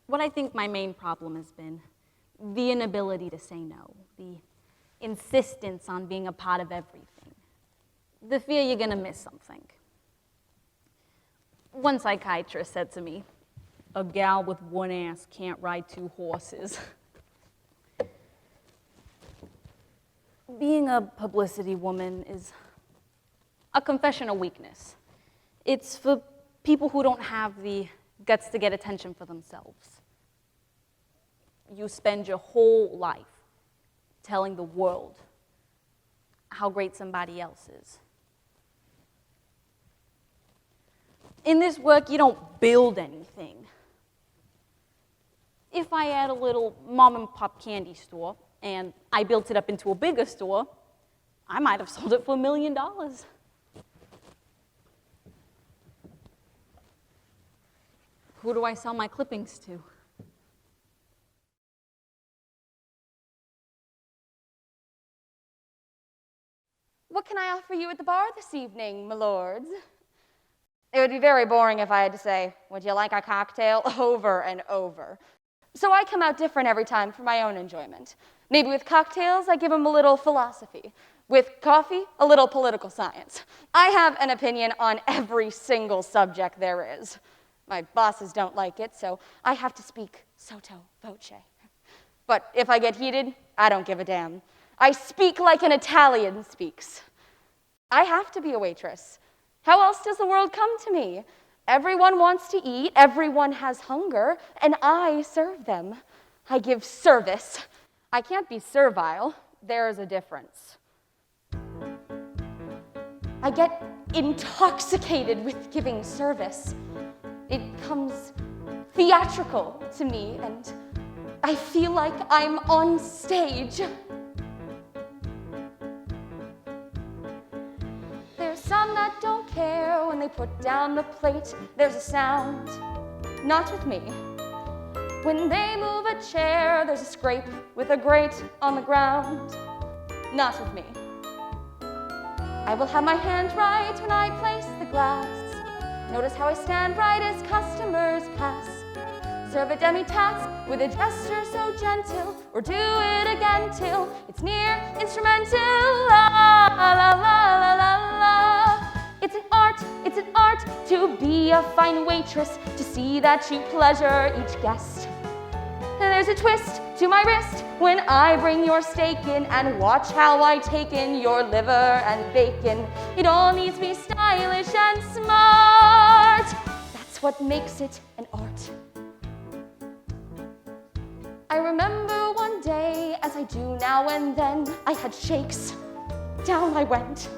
what I think my main problem has been the inability to say no, the insistence on being a part of everything, the fear you're gonna miss something. One psychiatrist said to me, a gal with one ass can't ride two horses. Being a publicity woman is a confession of weakness. It's for people who don't have the guts to get attention for themselves. You spend your whole life telling the world how great somebody else is. In this work, you don't build anything. If I had a little mom and pop candy store and I built it up into a bigger store, I might have sold it for $1 million. Who do I sell my clippings to? What can I offer you at the bar this evening, my lords? It would be very boring if I had to say, would you like a cocktail, over and over. So I come out different every time for my own enjoyment. Maybe with cocktails, I give them a little philosophy. With coffee, a little political science. I have an opinion on every single subject there is. My bosses don't like it, so I have to speak sotto voce. But if I get heated, I don't give a damn. I speak like an Italian speaks. I have to be a waitress. How else does the world come to me? Everyone wants to eat, everyone has hunger, and I serve them. I give service. I can't be servile. There's a difference. I get intoxicated with giving service. It comes theatrical to me, and I feel like I'm on stage. There's some that don't care when they put down the plate. There's a sound, not with me. When they move a chair, there's a scrape with a grate on the ground, not with me. I will have my hand right when I place the glass. Notice how I stand right as customers pass. Serve a demi-tasse with a gesture so gentle, or do it again till it's near instrumental. La la la la la la. It's an art to be a fine waitress, to see that you pleasure each guest. And there's a twist to my wrist when I bring your steak in, and watch how I take in your liver and bacon. It all needs to be stylish and smart. That's what makes it an art. I remember one day, as I do now and then, I had shakes. Down I went.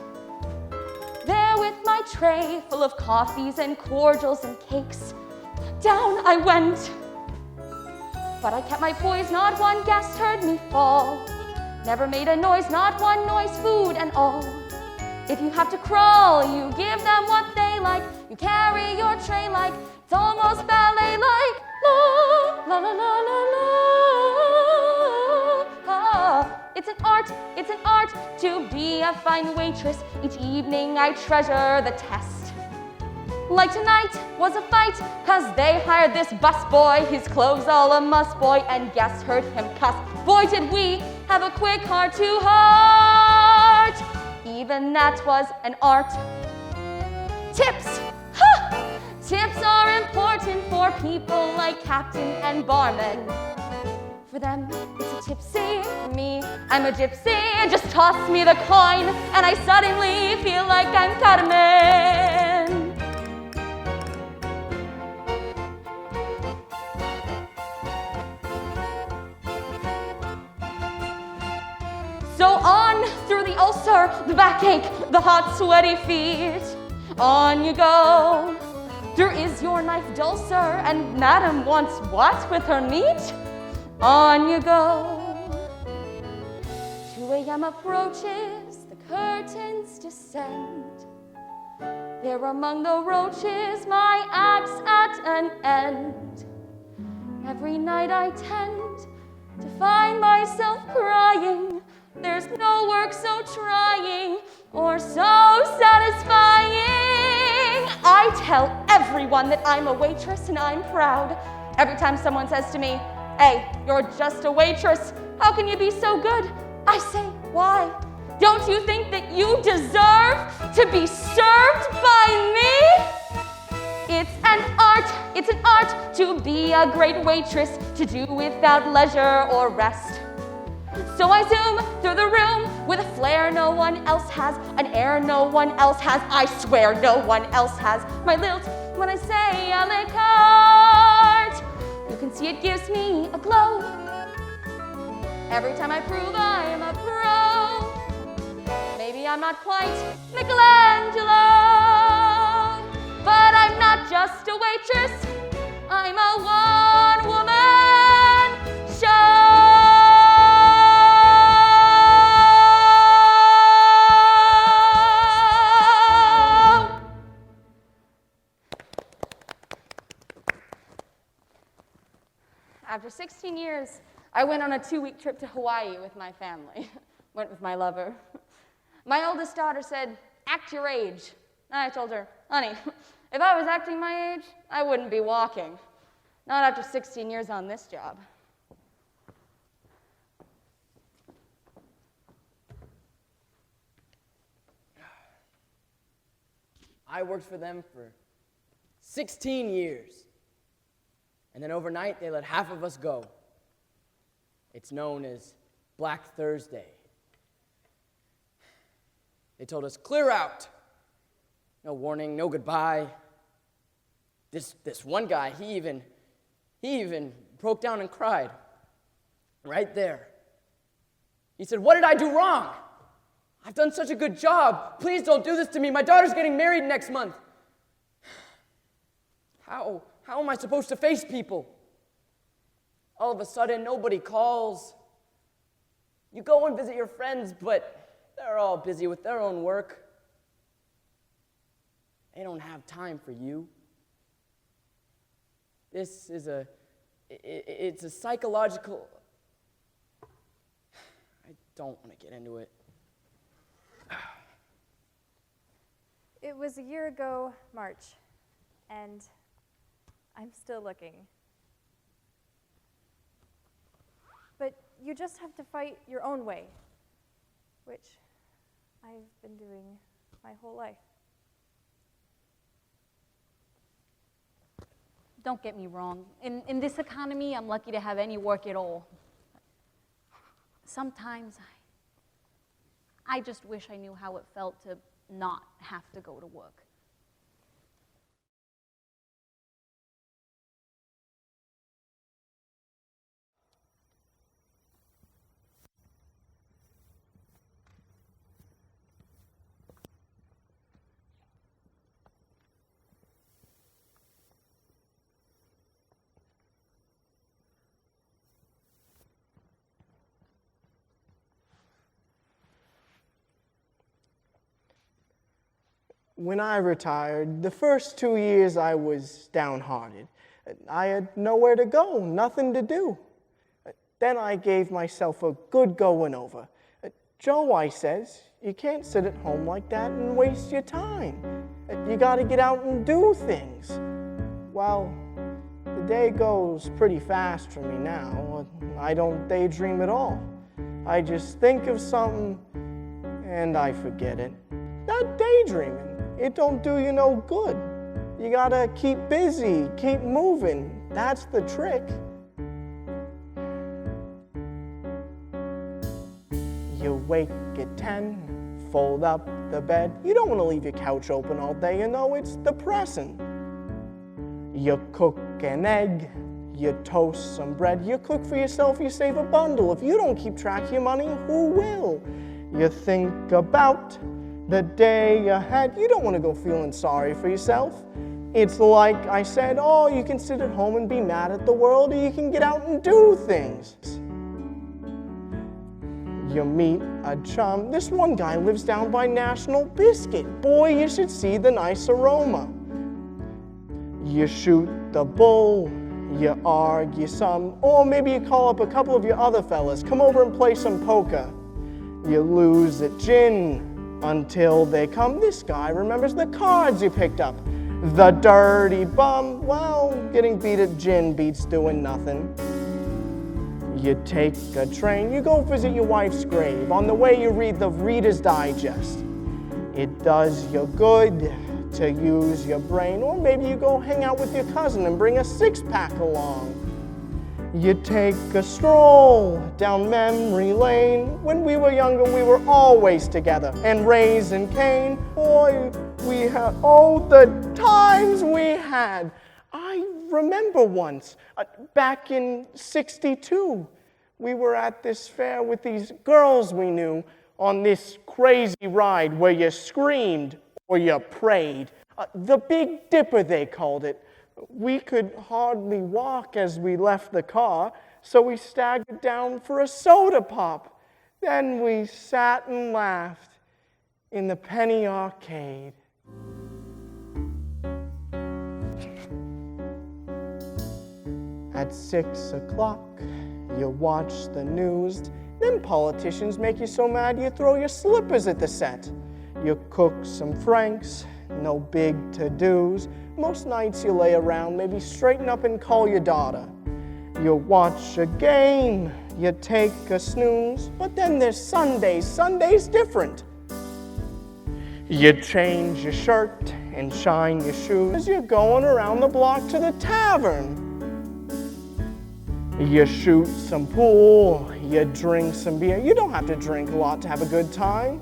There with my tray full of coffees and cordials and cakes. Down I went. But I kept my poise, not one guest heard me fall. Never made a noise, not one noise, food and all. If you have to crawl, you give them what they like. You carry your tray like it's almost ballet-like. La, la, la, la, la, la. It's an art to be a fine waitress. Each evening I treasure the test. Like tonight was a fight, 'cause they hired this busboy, his clothes all a muss-boy, and guests heard him cuss. Boy, did we have a quick heart-to-heart. Even that was an art. Tips! Ha! Tips are important for people like captain and barman. For them, it's a tipsy. For me, I'm a gypsy. Just toss me the coin, and I suddenly feel like I'm Carmen. So on through the ulcer, the backache, the hot, sweaty feet. On you go. There is your knife dull, sir, and madam wants what with her meat? On you go. 2 a.m. approaches, the curtains descend. There among the roaches, my axe at an end. Every night I tend to find myself crying. There's no work so trying or so satisfying. I tell everyone that I'm a waitress and I'm proud. Every time someone says to me, "Hey, you're just a waitress. How can you be so good?" I say, "Why? Don't you think that you deserve to be served by me?" It's an art to be a great waitress, to do without leisure or rest. So I zoom through the room with a flair no one else has, an air no one else has, I swear no one else has. My lilt when I say à la carte. You can see it gives me a glow. Every time I prove I'm a pro. Maybe I'm not quite Michelangelo, but I'm not just a waitress. I'm a one-woman show. After 16 years, I went on a 2-week trip to Hawaii with my family. Went with my lover. My oldest daughter said, "Act your age." And I told her, "Honey, if I was acting my age, I wouldn't be walking. Not after 16 years on this job." I worked for them for 16 years. And then overnight, they let half of us go. It's known as Black Thursday. They told us, clear out. No warning, no goodbye. This one guy, he even broke down and cried. Right there. He said, what did I do wrong? I've done such a good job. Please don't do this to me. My daughter's getting married next month. How am I supposed to face people? All of a sudden, nobody calls. You go and visit your friends, but they're all busy with their own work. They don't have time for you. This is it's a psychological... I don't want to get into it. It was a year ago, March, and I'm still looking. But you just have to fight your own way, which I've been doing my whole life. Don't get me wrong. In this economy, I'm lucky to have any work at all. Sometimes I just wish I knew how it felt to not have to go to work. When I retired, the first 2 years I was downhearted. I had nowhere to go, nothing to do. Then I gave myself a good going over. Joe, I says, you can't sit at home like that and waste your time. You gotta get out and do things. Well, the day goes pretty fast for me now. I don't daydream at all. I just think of something and I forget it. Not daydreaming. It don't do you no good. You gotta keep busy, keep moving. That's the trick. You wake at 10, fold up the bed. You don't want to leave your couch open all day, you know, it's depressing. You cook an egg, you toast some bread. You cook for yourself, you save a bundle. If you don't keep track of your money, who will? You think about the day ahead. You don't want to go feeling sorry for yourself. It's like I said, oh, you can sit at home and be mad at the world, or you can get out and do things. You meet a chum. This one guy lives down by National Biscuit. Boy, you should see the nice aroma. You shoot the bull, you argue some, or maybe you call up a couple of your other fellas, come over and play some poker. You lose at gin, until they come. This guy remembers the cards you picked up. The dirty bum. Well, getting beat at gin beats doing nothing. You take a train. You go visit your wife's grave. On the way, you read the Reader's Digest. It does you good to use your brain. Or maybe you go hang out with your cousin and bring a six-pack along. You take a stroll down memory lane. When we were younger, we were always together. And Raising Cane, boy, we had, oh, the times we had. I remember once, back in '62, we were at this fair with these girls we knew on this crazy ride where you screamed or you prayed. The Big Dipper, they called it. We could hardly walk as we left the car, so we staggered down for a soda pop. Then we sat and laughed in the penny arcade. At 6 o'clock, you watch the news. Them politicians make you so mad you throw your slippers at the set. You cook some Franks, no big to-dos. Most nights you lay around, maybe straighten up and call your daughter. You watch a game, you take a snooze, but then there's Sundays. Sunday's different. You change your shirt and shine your shoes as you're going around the block to the tavern. You shoot some pool, you drink some beer. You don't have to drink a lot to have a good time.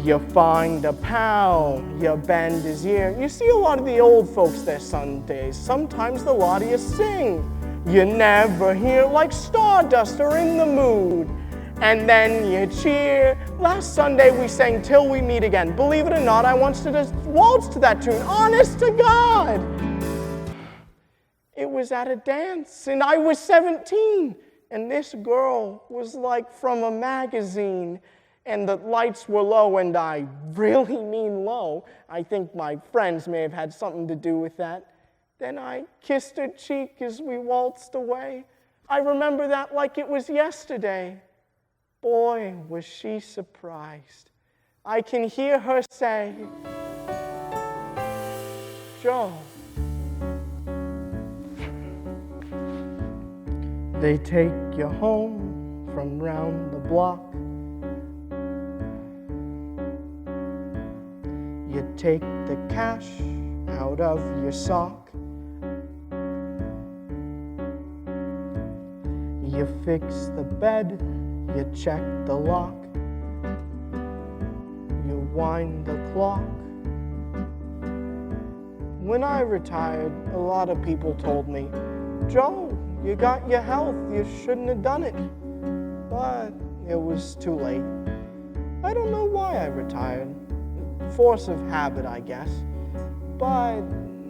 You find a pal, you bend his ear. You see a lot of the old folks there Sundays. Sometimes the lot of you sing. You never hear like Stardust or In the Mood. And then you cheer. Last Sunday we sang Till We Meet Again. Believe it or not, I once did a waltz to that tune. Honest to God. It was at a dance, and I was 17, and this girl was like from a magazine, and the lights were low, and I really mean low. I think my friends may have had something to do with that. Then I kissed her cheek as we waltzed away. I remember that like it was yesterday. Boy, was she surprised. I can hear her say, "Joe." They take you home from round the block. You take the cash out of your sock. You fix the bed, you check the lock. You wind the clock. When I retired, a lot of people told me, "Joe, you got your health, you shouldn't have done it." But it was too late. I don't know why I retired. Force of habit, I guess. But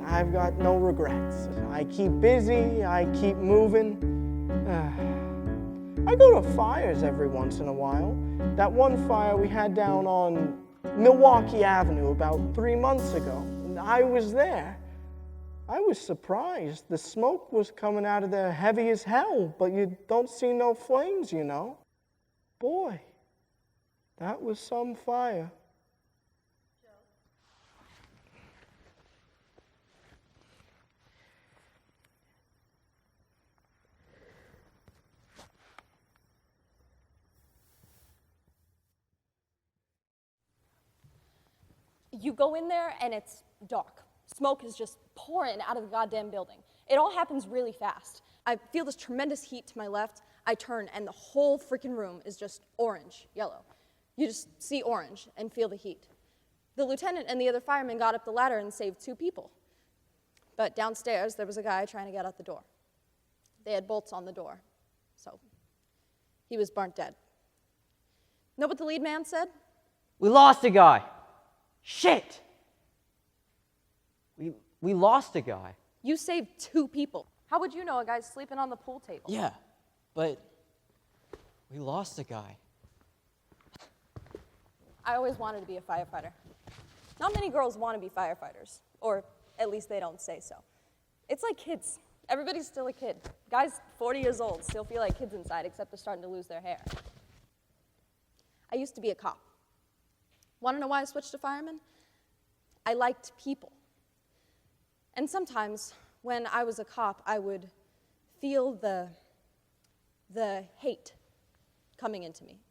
I've got no regrets. I keep busy, I keep moving. I go to fires every once in a while. That one fire we had down on Milwaukee Avenue about 3 months ago. I was there. I was surprised. The smoke was coming out of there heavy as hell, but you don't see no flames, you know. Boy, that was some fire. You go in there and it's dark. Smoke is just pouring out of the goddamn building. It all happens really fast. I feel this tremendous heat to my left. I turn and the whole freaking room is just orange, yellow. You just see orange and feel the heat. The lieutenant and the other firemen got up the ladder and saved 2 people. But downstairs, there was a guy trying to get out the door. They had bolts on the door, so he was burnt dead. Know what the lead man said? We lost a guy. Shit! We lost a guy. You saved 2 people. How would you know a guy's sleeping on the pool table? Yeah, but we lost a guy. I always wanted to be a firefighter. Not many girls want to be firefighters, or at least they don't say so. It's like kids. Everybody's still a kid. Guys 40 years old still feel like kids inside, except they're starting to lose their hair. I used to be a cop. Want to know why I switched to fireman? I liked people. And sometimes, when I was a cop, I would feel the hate coming into me.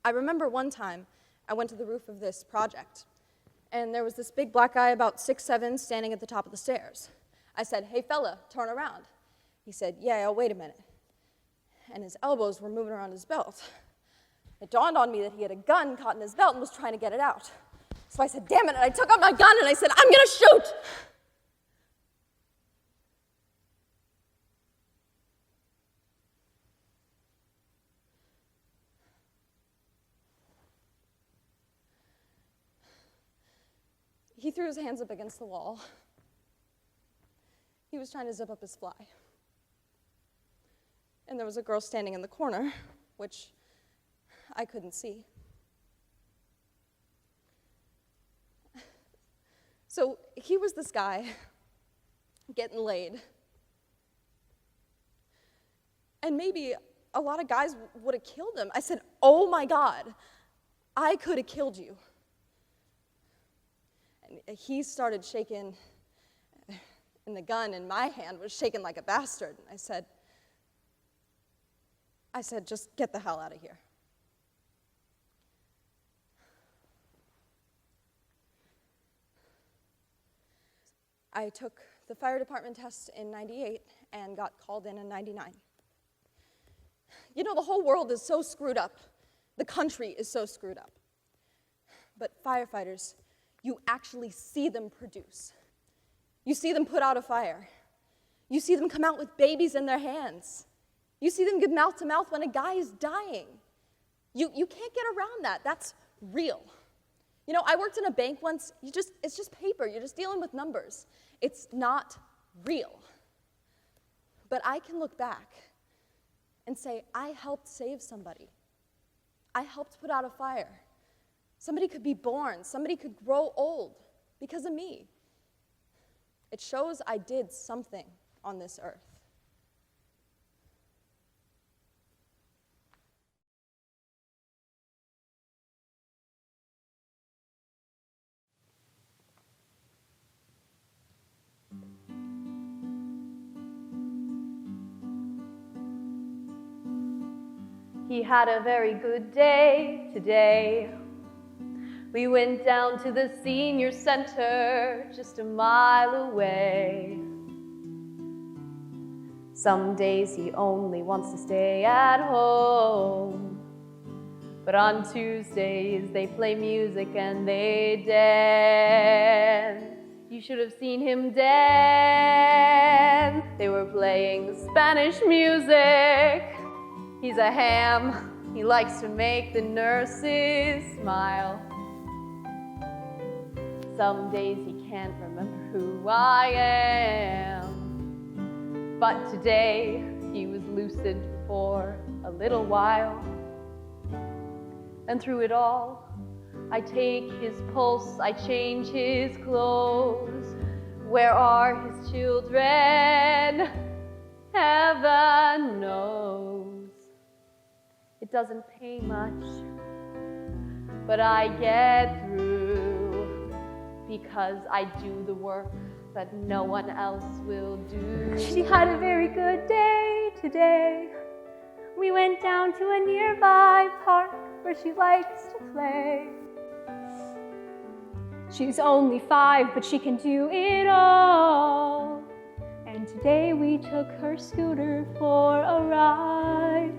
I remember one time I went to the roof of this project, and there was this big black guy about 6'7" standing at the top of the stairs. I said, "Hey fella, turn around." He said, "Yeah, wait a minute." And his elbows were moving around his belt. It dawned on me that he had a gun caught in his belt and was trying to get it out. So I said, "Damn it," and I took out my gun and I said, "I'm gonna shoot!" He threw his hands up against the wall. He was trying to zip up his fly. And there was a girl standing in the corner, which I couldn't see. So he was this guy getting laid. And maybe a lot of guys would have killed him. I said, "Oh my God, I could have killed you." And he started shaking, and the gun in my hand was shaking like a bastard. And I said, "Just get the hell out of here." I took the fire department test in '98 and got called in '99. You know, the whole world is so screwed up. The country is so screwed up. But firefighters, you actually see them produce. You see them put out a fire. You see them come out with babies in their hands. You see them give mouth to mouth when a guy is dying. You can't get around that. That's real. You know, I worked in a bank once. It's just paper. You're just dealing with numbers. It's not real. But I can look back and say, I helped save somebody. I helped put out a fire. Somebody could be born. Somebody could grow old because of me. It shows I did something on this earth. He had a very good day today. We went down to the senior center just a mile away. Some days he only wants to stay at home, but on Tuesdays they play music and they dance. You should have seen him dance. They were playing Spanish music. He's a ham. He likes to make the nurses smile. Some days he can't remember who I am. But today he was lucid for a little while. And through it all, I take his pulse, I change his clothes. Where are his children? Heaven knows. It doesn't pay much, but I get through because I do the work that no one else will do. She had a very good day today. We went down to a nearby park where she likes to play. She's only 5, but she can do it all. And today we took her scooter for a ride.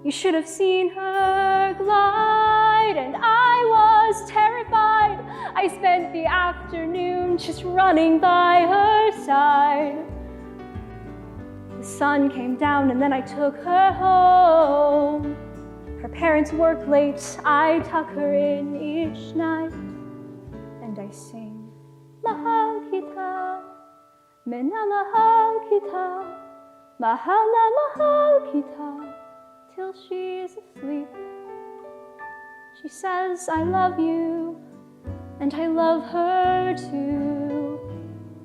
You should have seen her glide, and I was terrified. I spent the afternoon just running by her side. The sun came down and then I took her home. Her parents work late, I tuck her in each night. And I sing, Mahal kita, mena mahal kita, mahal na mahal kita, till she's asleep. She says, I love you, and I love her too.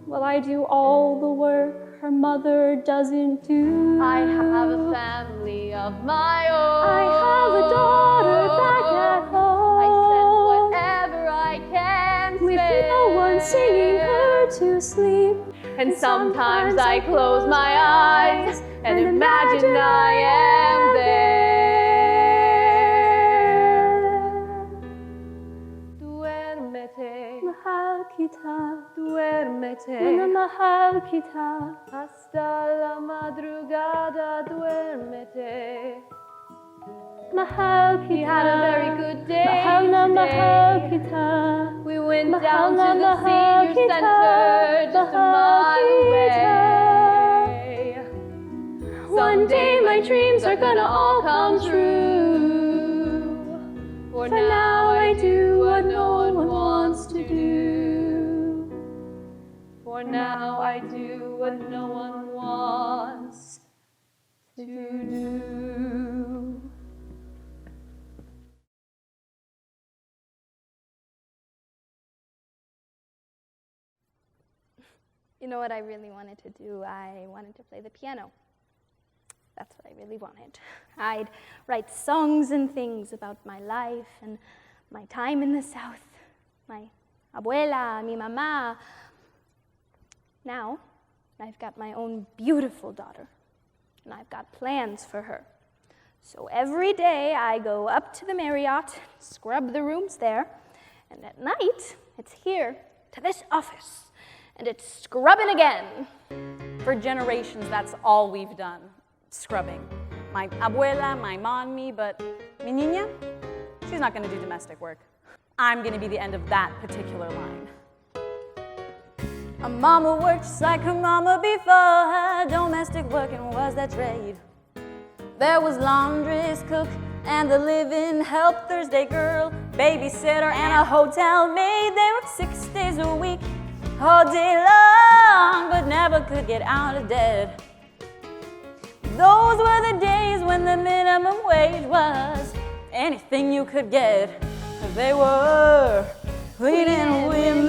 Well, I do all the work her mother doesn't do. I have a family of my own. I have a daughter back at home. I send whatever I can with spare. no one singing her to sleep. And sometimes I close my eyes and imagine I am there. Duérmete, mahal kita, duérmete, mahal kita, hasta la madrugada, duérmete. Mahal kita. He had a very good day Mahal today. kita. We went down to the senior center just a mile away. One day my dreams are gonna all come true. For now I do what no one wants to do. For now I do what no one wants to do. You know what I really wanted to do? I wanted to play the piano. That's what I really wanted. I'd write songs and things about my life and my time in the South, my abuela, mi mamá. Now, I've got my own beautiful daughter, and I've got plans for her. So every day I go up to the Marriott, scrub the rooms there, and at night it's here to this office. and it's scrubbing again. For generations, that's all we've done, scrubbing. My abuela, my mommy, but mi niña, she's not gonna do domestic work. I'm gonna be the end of that particular line. A mama worked just like her mama before her. Domestic working was their trade. There was laundress, cook, and the live-in help, Thursday girl, babysitter, and a hotel maid. They worked 6 days a week, all day long, but never could get out of debt. Those were the days when the minimum wage was anything you could get. They were cleaning women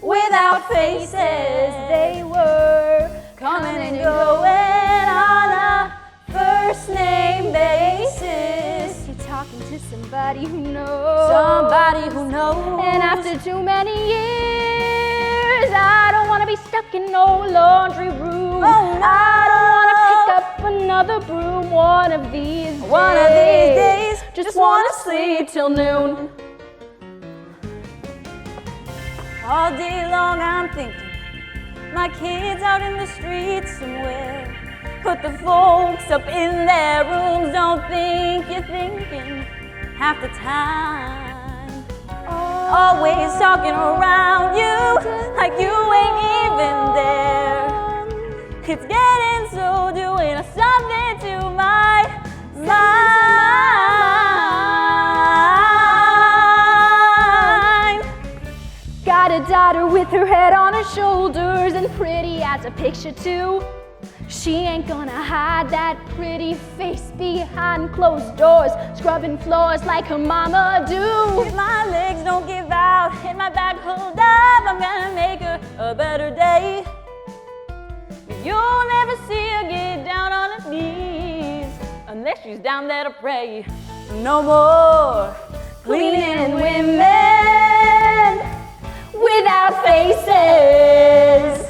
without faces. They were coming and going on a first name basis. You're talking to somebody who knows. Somebody who knows. And after too many years, I don't want to be stuck in no laundry room. Oh, no. I don't want to pick up another broom one of these days. One of these days, just want to sleep till noon. All day long I'm thinking, my kids out in the streets somewhere. Put the folks up in their rooms, don't think you're thinking half the time. Always talking around you like you ain't even there. It's getting so doing something to my mind. Got a daughter with her head on her shoulders and pretty as a picture too. She ain't gonna hide that pretty face behind closed doors, scrubbing floors like her mama do. If my legs don't give out and my back hold up, I'm gonna make her a better day. You'll never see her get down on her knees unless she's down there to pray. No more cleaning women without faces.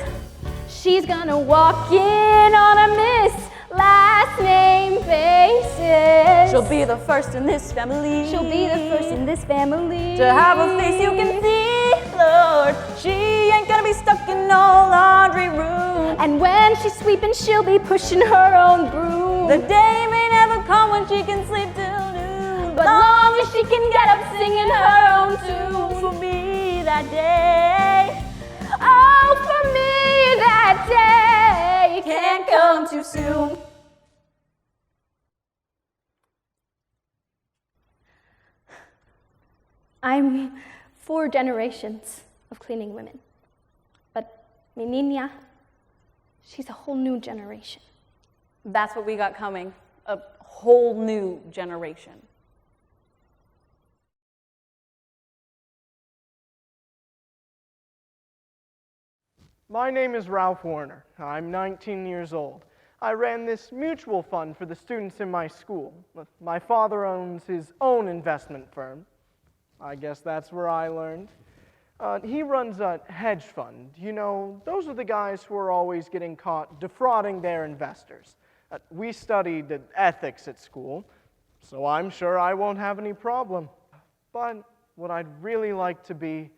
She's gonna walk in on a miss last name basis. She'll be the first in this family. She'll be the first in this family to have a face you can see, Lord. She ain't gonna be stuck in no laundry room. And when she's sweeping, she'll be pushing her own broom. The day may never come when she can sleep till noon, but long as she can get up singing her own tune. For me that day, oh, for me that day can't come too soon. I'm 4 generations of cleaning women, but mi niña, she's a whole new generation. That's what we got coming, a whole new generation. My name is Ralph Warner. I'm 19 years old. I ran this mutual fund for the students in my school. My father owns his own investment firm. I guess that's where I learned. He runs a hedge fund. You know, those are the guys who are always getting caught defrauding their investors. We studied ethics at school, so I'm sure I won't have any problem. But what I'd really like to be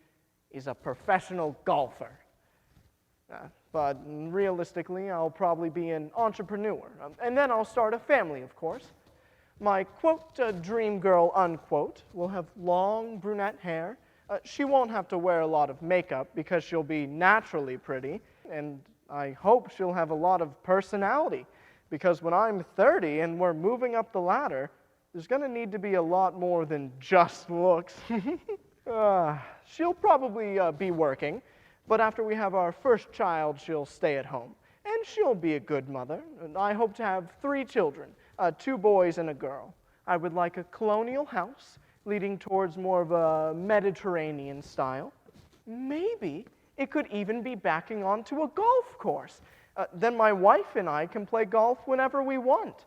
is a professional golfer. But realistically, I'll probably be an entrepreneur. And then I'll start a family, of course. My, quote, dream girl, unquote, will have long brunette hair. She won't have to wear a lot of makeup because she'll be naturally pretty. And I hope she'll have a lot of personality because when I'm 30 and we're moving up the ladder, there's going to need to be a lot more than just looks. She'll probably be working. But after we have our first child, she'll stay at home. And she'll be a good mother. And I hope to have 3 children, 2 boys and a girl. I would like a colonial house leading towards more of a Mediterranean style. Maybe it could even be backing onto a golf course. Then my wife and I can play golf whenever we want.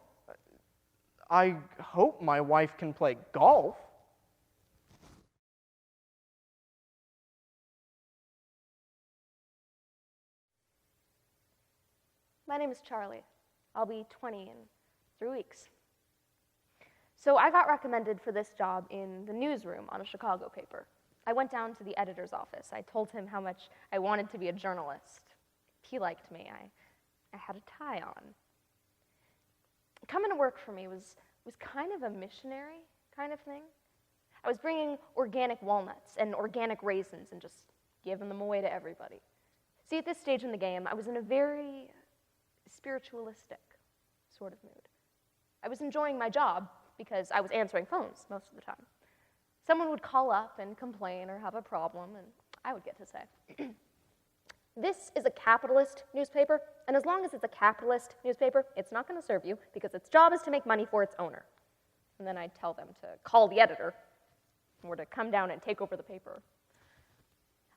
I hope my wife can play golf. My name is Charlie. I'll be 20 in 3 weeks. So I got recommended for this job in the newsroom on a Chicago paper. I went down to the editor's office. I told him how much I wanted to be a journalist. He liked me. I had a tie on. Coming to work for me was kind of a missionary kind of thing. I was bringing organic walnuts and organic raisins and just giving them away to everybody. See, at this stage in the game, I was in a very spiritualistic sort of mood. I was enjoying my job because I was answering phones most of the time. Someone would call up and complain or have a problem, and I would get to say, this is a capitalist newspaper, and as long as it's a capitalist newspaper, it's not going to serve you because its job is to make money for its owner. And then I'd tell them to call the editor or to come down and take over the paper.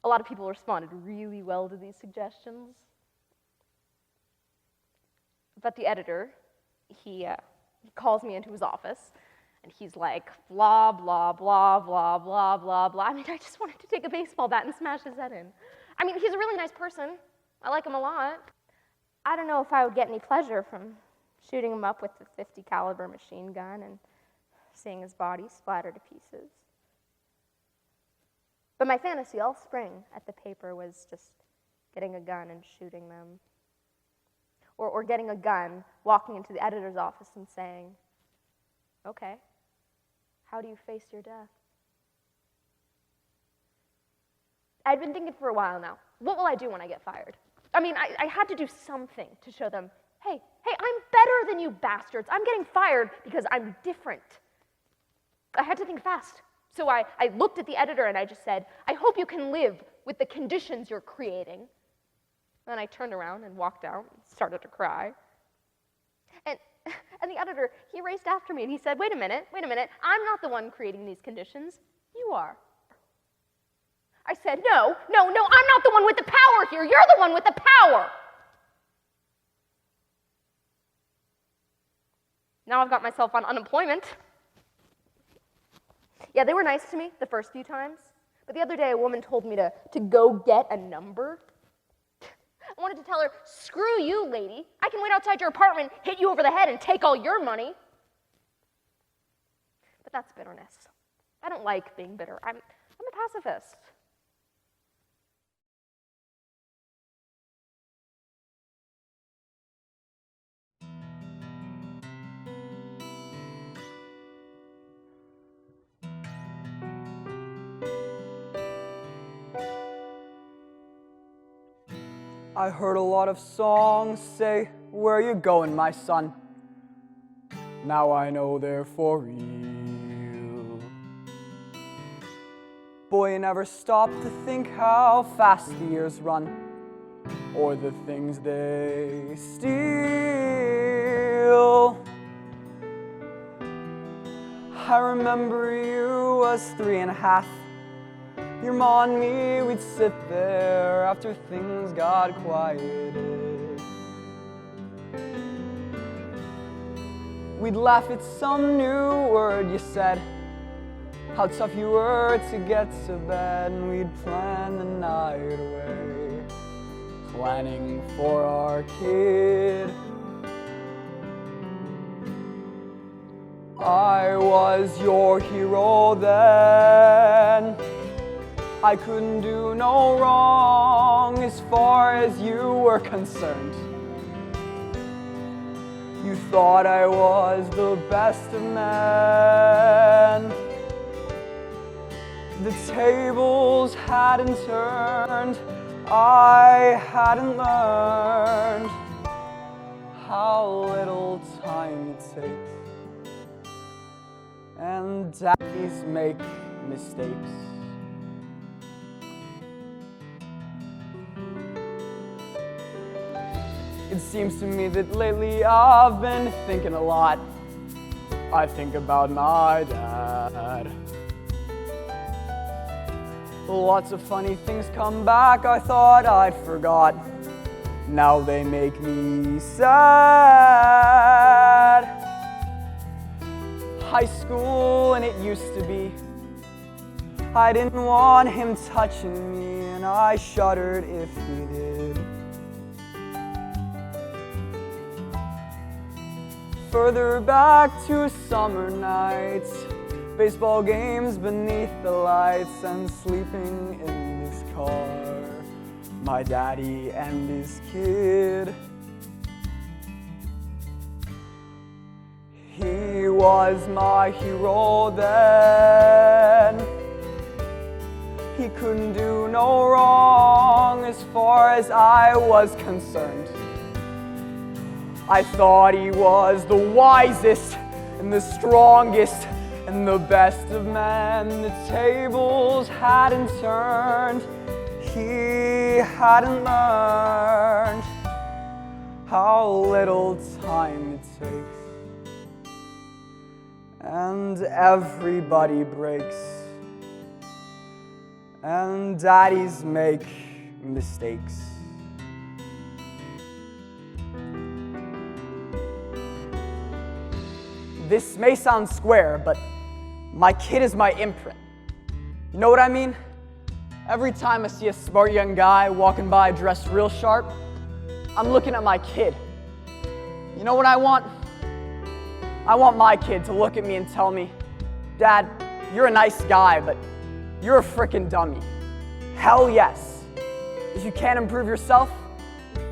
A lot of people responded really well to these suggestions. But the editor, he calls me into his office, and he's like, blah, blah, blah, blah, blah, blah, blah. I mean, I just wanted to take a baseball bat and smash his head in. I mean, he's a really nice person. I like him a lot. I don't know if I would get any pleasure from shooting him up with the .50 caliber machine gun and seeing his body splattered to pieces. But my fantasy all spring at the paper was just getting a gun and shooting them. Or getting a gun, walking into the editor's office and saying, okay, how do you face your death? I'd been thinking for a while now, what will I do when I get fired? I mean, I had to do something to show them, hey, I'm better than you bastards. I'm getting fired because I'm different. I had to think fast. So I looked at the editor and I just said, I hope you can live with the conditions you're creating. Then I turned around and walked out and started to cry. And the editor, he raced after me and he said, wait a minute, I'm not the one creating these conditions. You are. I said, no, I'm not the one with the power here. You're the one with the power. Now I've got myself on unemployment. Yeah, they were nice to me the first few times, but the other day a woman told me to go get a number. I wanted to tell her, screw you, lady. I can wait outside your apartment, hit you over the head, and take all your money. But that's bitterness. I don't like being bitter. I'm a pacifist. I heard a lot of songs say, where you going, my son? Now I know they're for real. Boy, you never stop to think how fast the years run, or the things they steal. I remember you was 3.5. Your ma and me, we'd sit there after things got quieted. We'd laugh at some new word you said, how tough you were to get to bed, and we'd plan the night away, planning for our kid. I was your hero then. I couldn't do no wrong as far as you were concerned. You thought I was the best of men. The tables hadn't turned, I hadn't learned how little time it takes, and daddies make mistakes. It seems to me that lately I've been thinking a lot. I think about my dad. Lots of funny things come back I thought I'd forgot. Now they make me sad. High school and it used to be, I didn't want him touching me, and I shuddered if he did. Further back to summer nights, baseball games beneath the lights and sleeping in this car. My daddy and his kid. He was my hero then. He couldn't do no wrong as far as I was concerned. I thought he was the wisest and the strongest and the best of men. The tables hadn't turned. He hadn't learned how little time it takes. And everybody breaks. And daddies make mistakes. This may sound square, but my kid is my imprint. You know what I mean? Every time I see a smart young guy walking by dressed real sharp, I'm looking at my kid. You know what I want? I want my kid to look at me and tell me, Dad, you're a nice guy, but you're a frickin' dummy. Hell yes. If you can't improve yourself,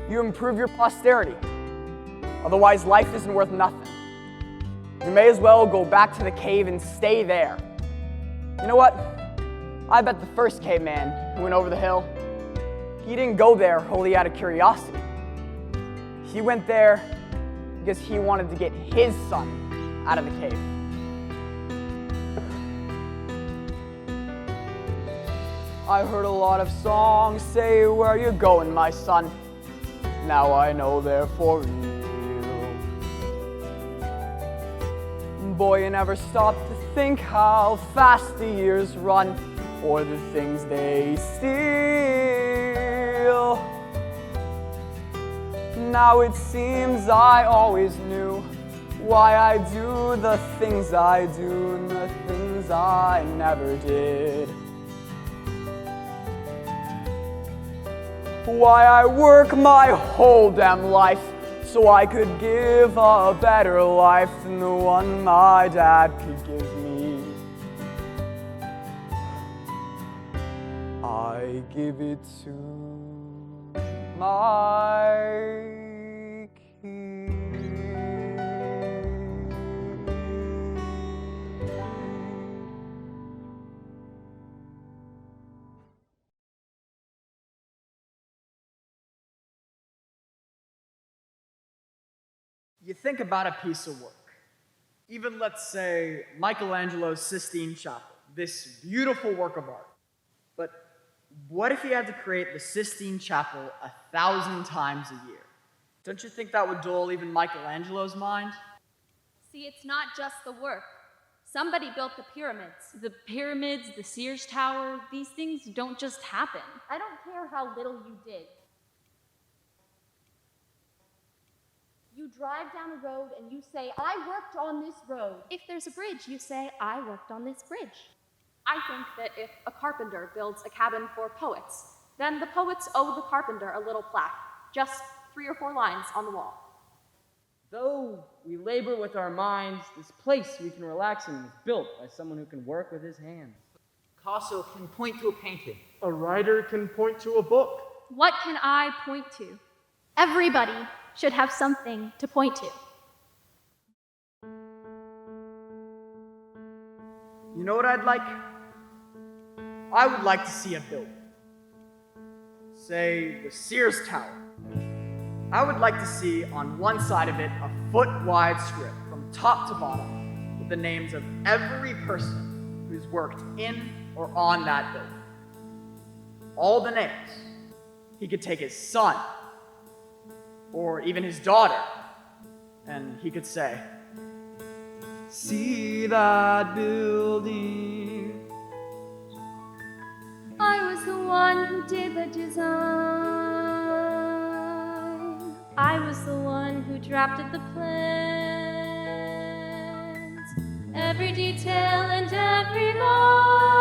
you improve your posterity. Otherwise, life isn't worth nothing. You may as well go back to the cave and stay there. You know what? I bet the first caveman who went over the hill, he didn't go there wholly out of curiosity. He went there because he wanted to get his son out of the cave. I heard a lot of songs say, where you going, my son? Now I know they're for real. Boy, you never stop to think how fast the years run, or the things they steal. Now it seems I always knew why I do the things I do and the things I never did. Why I work my whole damn life so I could give a better life than the one my dad could give me. I give it to my kid. You think about a piece of work. Even, let's say, Michelangelo's Sistine Chapel, this beautiful work of art. But what if he had to create the Sistine Chapel 1,000 times a year? Don't you think that would dull even Michelangelo's mind? See, it's not just the work. Somebody built the pyramids. The pyramids, the Sears Tower, these things don't just happen. I don't care how little you did. You drive down a road and you say, I worked on this road. If there's a bridge, you say, I worked on this bridge. I think that if a carpenter builds a cabin for poets, then the poets owe the carpenter a little plaque, just 3 or 4 lines on the wall. Though we labor with our minds, this place we can relax in is built by someone who can work with his hands. Picasso can point to a painting. A writer can point to a book. What can I point to? Everybody should have something to point to. You know what I'd like? I would like to see a building. Say, the Sears Tower. I would like to see on one side of it a foot-wide strip from top to bottom with the names of every person who's worked in or on that building. All the names. He could take his son, or even his daughter, and he could say, see that building. I was the one who did the design. I was the one who drafted the plans. Every detail and every line.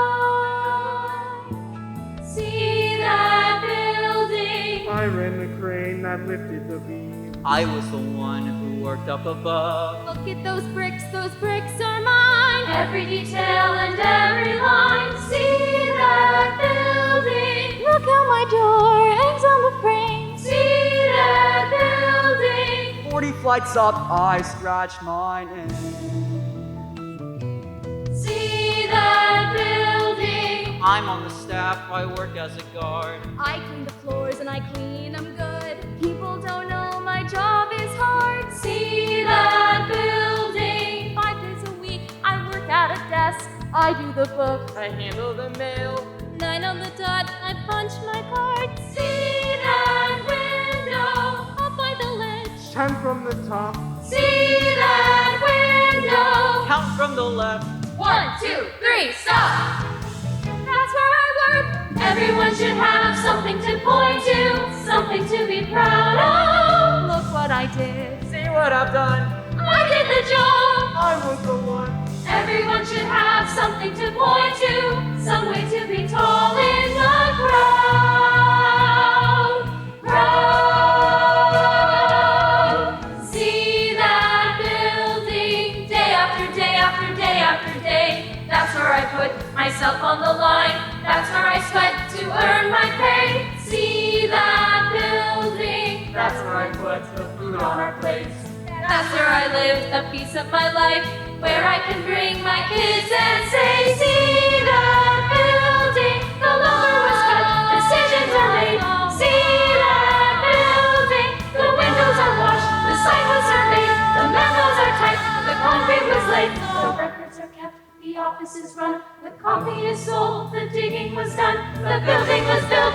See that building. I ran the crane that lifted the beam. I was the one who worked up above. Look at those bricks are mine. every detail and every line. See that building. Look how my door hangs on the frame. See that building. 40 flights up, I scratch mine in. See that building. I'm on the staff, I work as a guard. I clean the floors and I clean them good. People don't know my job is hard. See that building. 5 days a week I work at a desk. I do the book, I handle the mail. 9 on the dot, I punch my cards. See that window. Up by the ledge. 10 from the top. See that window. Count from the left. 1, 2, 3, stop. That's where I work. Everyone should have something to point to, something to be proud of. Look what I did. See what I've done. I did the job. I was the one. Everyone should have something to point to, some way to be tall in the crowd. See that building, day after day after day after day. That's where I put myself on the line. That's where I sweat to earn my pay. See that building. That's where I put the food on our plates. That's where I live the piece of my life, where I can bring my kids and say, see that building. The lumber was cut, decisions are made. See that building. The windows are washed, the sign was surveyed, the memos are typed, the concrete was laid. The records are kept, the office is run, the coffee is sold, the digging was done, the building was built.